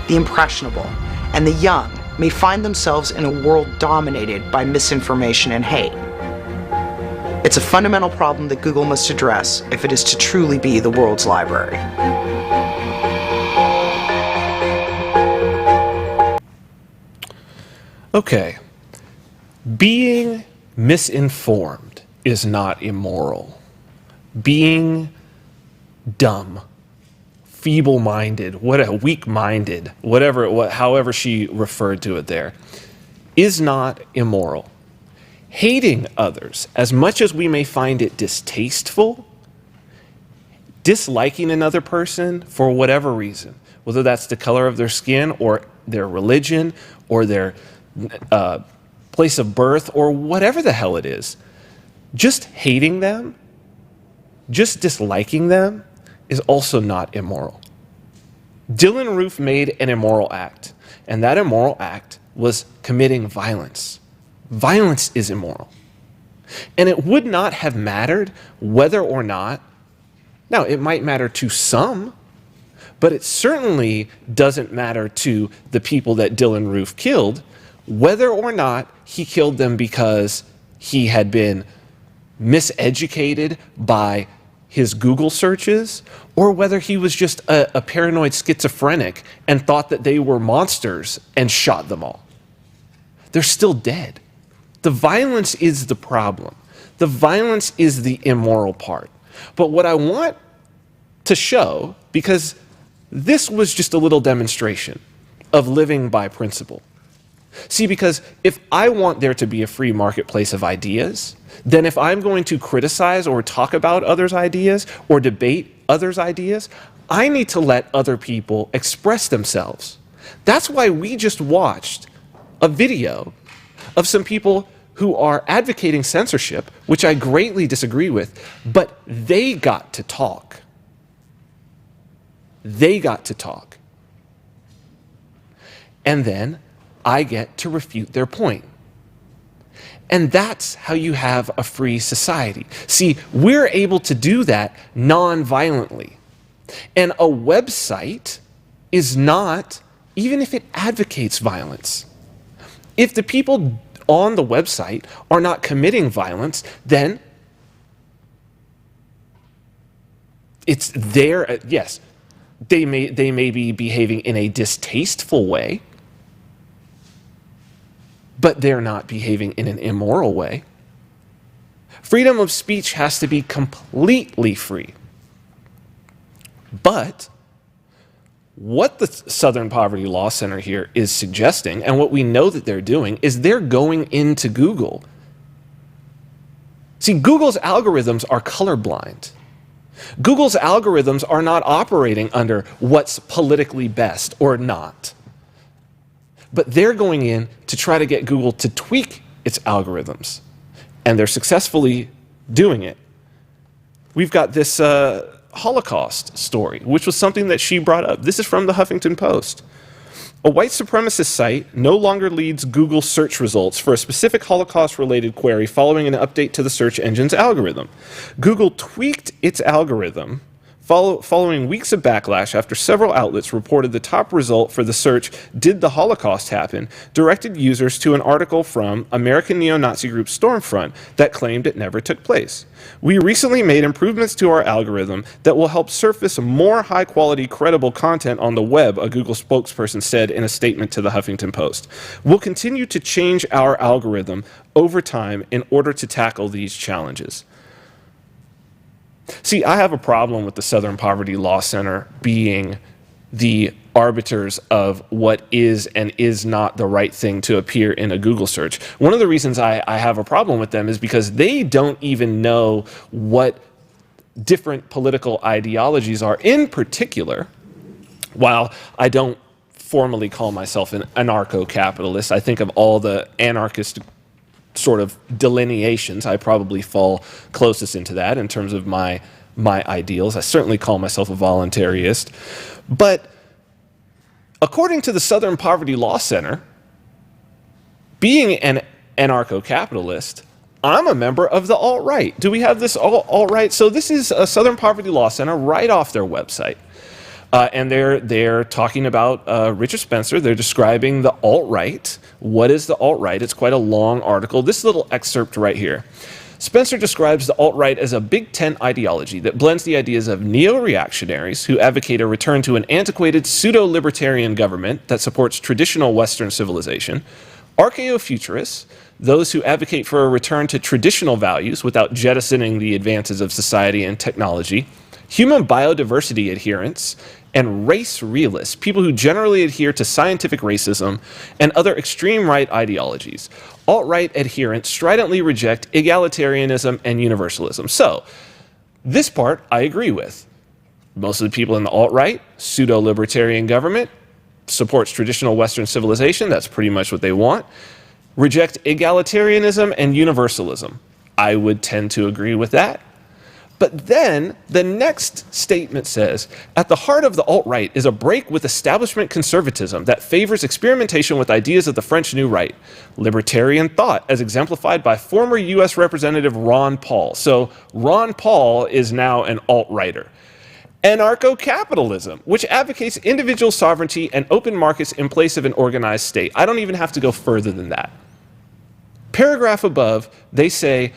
the impressionable, and the young may find themselves in a world dominated by misinformation and hate. It's a fundamental problem that Google must address if it is to truly be the world's library. Okay. Being misinformed is not immoral. Being dumb, feeble-minded, weak-minded, however she referred to it there, is not immoral. Hating others, as much as we may find it distasteful, disliking another person for whatever reason, whether that's the color of their skin or their religion or their place of birth or whatever the hell it is, just hating them, just disliking them is also not immoral. Dylan Roof made an immoral act, and that immoral act was committing violence. Violence is immoral. And it would not have mattered whether or not, now it might matter to some, but it certainly doesn't matter to the people that Dylan Roof killed, whether or not he killed them because he had been miseducated by his Google searches, or whether he was just a paranoid schizophrenic and thought that they were monsters and shot them all. They're still dead. The violence is the problem. The violence is the immoral part. But what I want to show, because this was just a little demonstration of living by principle. See, because if I want there to be a free marketplace of ideas, then if I'm going to criticize or talk about others' ideas or debate others' ideas. I need to let other people express themselves. That's why we just watched a video of some people who are advocating censorship, which I greatly disagree with, but they got to talk. They got to talk. And then I get to refute their point. And that's how you have a free society. See, we're able to do that non-violently. And a website is not, even if it advocates violence, if the people on the website are not committing violence, then it's their, yes, they may be behaving in a distasteful way, but they're not behaving in an immoral way. Freedom of speech has to be completely free. But what the Southern Poverty Law Center here is suggesting, and what we know that they're doing, is they're going into Google. See, Google's algorithms are colorblind. Google's algorithms are not operating under what's politically best or not. But they're going in to try to get Google to tweak its algorithms. And they're successfully doing it. We've got this Holocaust story, which was something that she brought up. This is from the Huffington Post. A white supremacist site no longer leads Google search results for a specific Holocaust-related query following an update to the search engine's algorithm. Google tweaked its algorithm following weeks of backlash after several outlets reported the top result for the search, "Did the Holocaust Happen?" directed users to an article from American neo-Nazi group Stormfront that claimed it never took place. "We recently made improvements to our algorithm that will help surface more high-quality, credible content on the web," a Google spokesperson said in a statement to the Huffington Post. "We'll continue to change our algorithm over time in order to tackle these challenges." See, I have a problem with the Southern Poverty Law Center being the arbiters of what is and is not the right thing to appear in a Google search. One of the reasons I have a problem with them is because they don't even know what different political ideologies are. In particular, while I don't formally call myself an anarcho-capitalist, I think of all the anarchist sort of delineations, I probably fall closest into that in terms of my ideals. I certainly call myself a voluntarist. But according to the Southern Poverty Law Center, being an anarcho-capitalist, I'm a member of the alt-right. Do we have this alt-right? So this is a Southern Poverty Law Center right off their website. And they're talking about Richard Spencer. They're describing the alt-right. What is the alt-right? It's quite a long article. This little excerpt right here. Spencer describes the alt-right as a big tent ideology that blends the ideas of neo-reactionaries who advocate a return to an antiquated pseudo-libertarian government that supports traditional Western civilization, archaeo-futurists, those who advocate for a return to traditional values without jettisoning the advances of society and technology, human biodiversity adherents, and race realists, people who generally adhere to scientific racism and other extreme right ideologies. Alt-right adherents stridently reject egalitarianism and universalism. So, this part I agree with. Most of the people in the alt-right, pseudo-libertarian government, supports traditional Western civilization, that's pretty much what they want. Reject egalitarianism and universalism. I would tend to agree with that. But then the next statement says, at the heart of the alt-right is a break with establishment conservatism that favors experimentation with ideas of the French New Right, libertarian thought, as exemplified by former U.S. Representative Ron Paul. So Ron Paul is now an alt-righter. Anarcho-capitalism, which advocates individual sovereignty and open markets in place of an organized state. I don't even have to go further than that. Paragraph above, they say,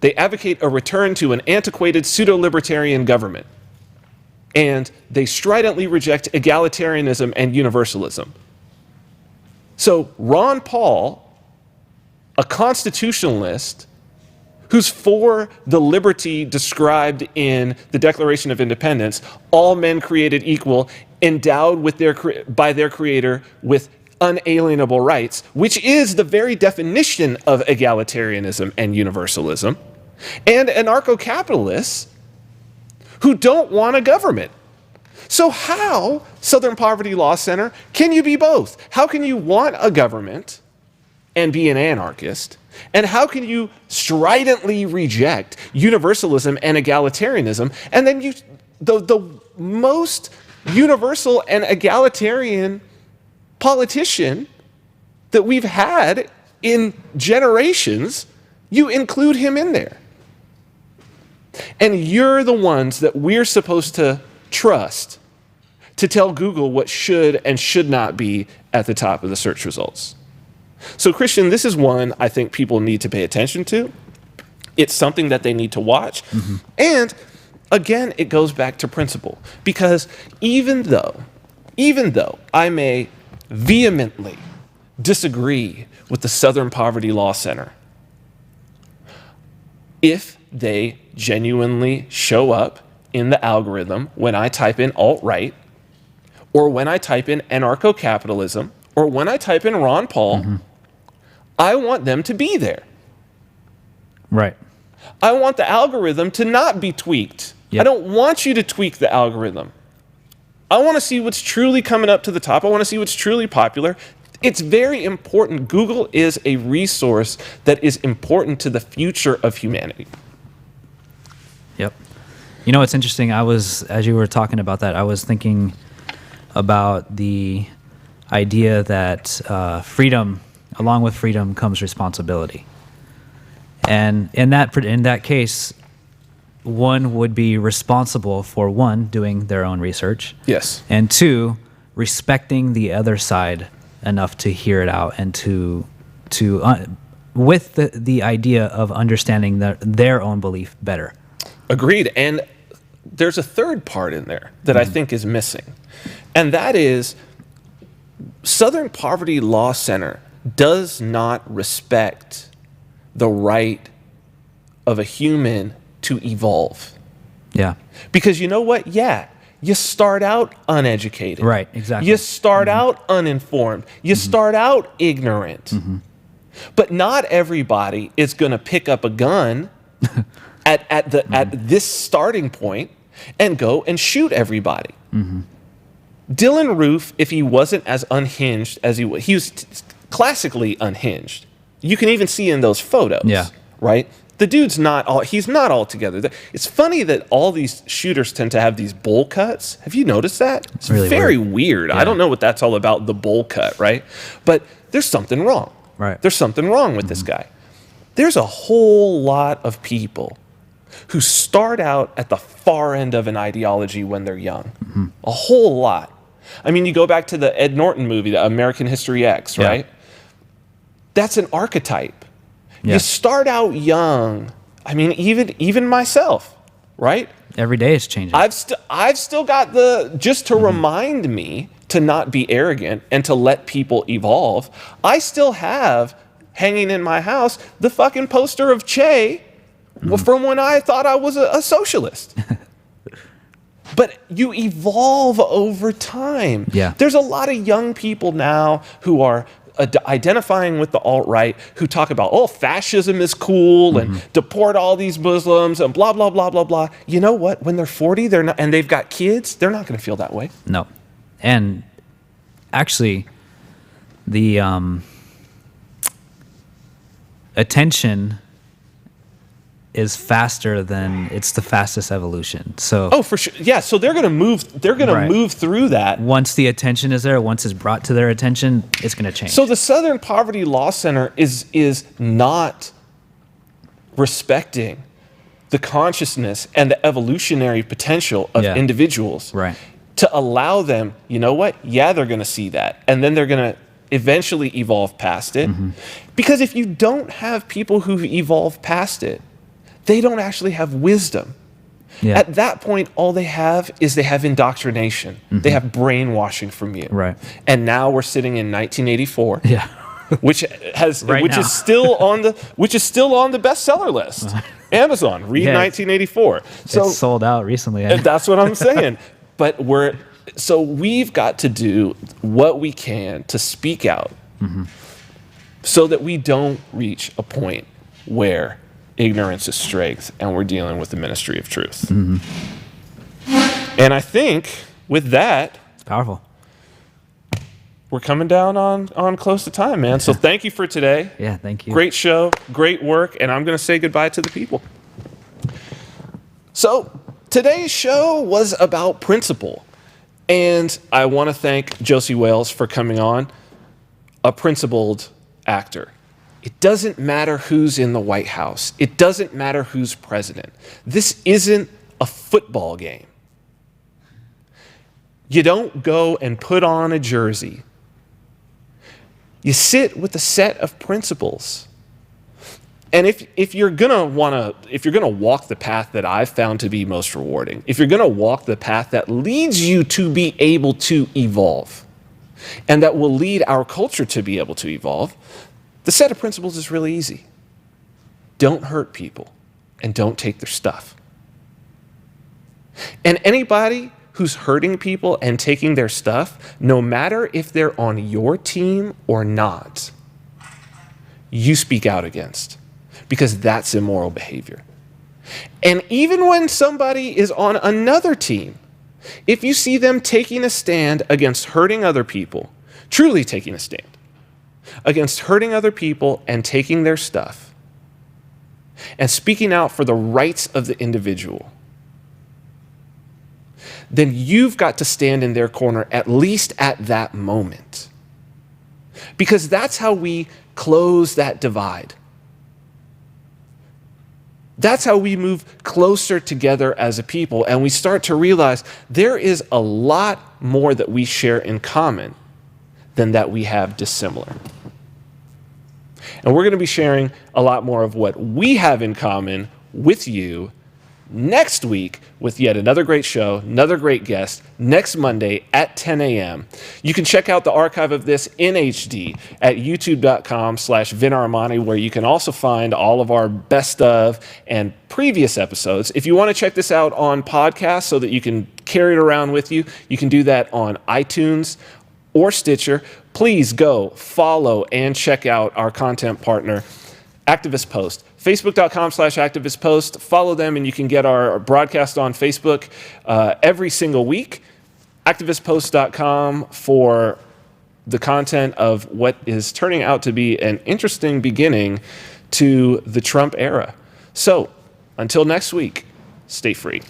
they advocate a return to an antiquated pseudo-libertarian government. And they stridently reject egalitarianism and universalism. So Ron Paul, a constitutionalist who's for the liberty described in the Declaration of Independence, all men created equal, endowed with by their creator with unalienable rights, which is the very definition of egalitarianism and universalism, and anarcho-capitalists who don't want a government. So how, Southern Poverty Law Center, can you be both? How can you want a government and be an anarchist? And how can you stridently reject universalism and egalitarianism? And then the most universal and egalitarian politician that we've had in generations, you include him in there. And you're the ones that we're supposed to trust to tell Google what should and should not be at the top of the search results. So, Christian, this is one I think people need to pay attention to. It's something that they need to watch. And again, it goes back to principle, because even though I may vehemently disagree with the Southern Poverty Law Center, if they genuinely show up in the algorithm when I type in alt-right, or when I type in anarcho-capitalism, or when I type in Ron Paul, I want them to be there. Right. I want the algorithm to not be tweaked. Yep. I don't want you to tweak the algorithm. I want to see what's truly coming up to the top. I want to see what's truly popular. It's very important. Google is a resource that is important to the future of humanity. Yep. You know, it's interesting. As you were talking about that, I was thinking about the idea that freedom, along with freedom, comes responsibility. And in that case, one would be responsible for, one, doing their own research. Yes. And two, respecting the other side enough to hear it out and with the idea of understanding their own belief better. Agreed. And there's a third part in there that I think is missing. And that is Southern Poverty Law Center does not respect the right of a human to evolve. Yeah. Because you know what? Yeah, you start out uneducated. Right, exactly. You start out uninformed. You start out ignorant. But not everybody is going to pick up a gun at this starting point and go and shoot everybody. Dylan Roof, if he wasn't as unhinged as he was classically unhinged. You can even see in those photos. Yeah. Right? The dude's he's not all together. It's funny that all these shooters tend to have these bowl cuts. Have you noticed that? It's really very weird. Yeah. I don't know what that's all about, the bowl cut, right? But there's something wrong. Right. There's something wrong with this guy. There's a whole lot of people who start out at the far end of an ideology when they're young. A whole lot. I mean, you go back to the Ed Norton movie, the American History X, right? That's an archetype. Yeah. You start out young. I mean, even myself, right? Every day is changing. I've still got just to remind me to not be arrogant and to let people evolve. I still have hanging in my house the fucking poster of Che from when I thought I was a socialist. But you evolve over time. Yeah. There's a lot of young people now who are identifying with the alt-right, who talk about, fascism is cool and deport all these Muslims and blah, blah, blah, blah, blah. You know what? When they're 40 and they've got kids, they're not going to feel that way. No. And actually, the attention is faster than it's the fastest evolution. So for sure. Yeah, so they're going to move. They're going to move through that. Once the attention is there, once it's brought to their attention, it's going to change. So the Southern Poverty Law Center is not respecting the consciousness and the evolutionary potential of individuals. Right. To allow them, you know what? Yeah, they're going to see that. And then they're going to eventually evolve past it. Because if you don't have people who've evolved past it, they don't actually have wisdom. Yeah. At that point, all they have is indoctrination. They have brainwashing from you. Right. And now we're sitting in 1984. Yeah. which is still on the bestseller list. Amazon, read 1984. So it's sold out recently. and that's what I'm saying. But we've got to do what we can to speak out so that we don't reach a point where ignorance is strength and we're dealing with the ministry of truth. And I think with that, It's powerful. we're coming down on close to time, man. So thank you for today. Yeah, thank you. Great show, great work, and I'm going to say goodbye to the people. So today's show was about principle, and I want to thank Josie Wales for coming on, a principled actor. It doesn't matter who's in the White House. It doesn't matter who's president. This isn't a football game. You don't go and put on a jersey. You sit with a set of principles. And if you're gonna walk the path that I've found to be most rewarding, if you're gonna walk the path that leads you to be able to evolve, and that will lead our culture to be able to evolve, the set of principles is really easy. Don't hurt people, and don't take their stuff. And anybody who's hurting people and taking their stuff, no matter if they're on your team or not, you speak out against, because that's immoral behavior. And even when somebody is on another team, if you see them taking a stand against hurting other people, truly taking a stand against hurting other people and taking their stuff, and speaking out for the rights of the individual, then you've got to stand in their corner, at least at that moment. Because that's how we close that divide. That's how we move closer together as a people, and we start to realize there is a lot more that we share in common than that we have dissimilar. And we're going to be sharing a lot more of what we have in common with you next week with yet another great show, another great guest, next Monday at 10 a.m. You can check out the archive of this in HD at youtube.com/Vin Armani, where you can also find all of our best of and previous episodes. If you want to check this out on podcast so that you can carry it around with you, you can do that on iTunes or Stitcher. Please go follow and check out our content partner, Activist Post. Facebook.com/Activist Post. Follow them and you can get our broadcast on Facebook every single week. ActivistPost.com for the content of what is turning out to be an interesting beginning to the Trump era. So until next week, stay free.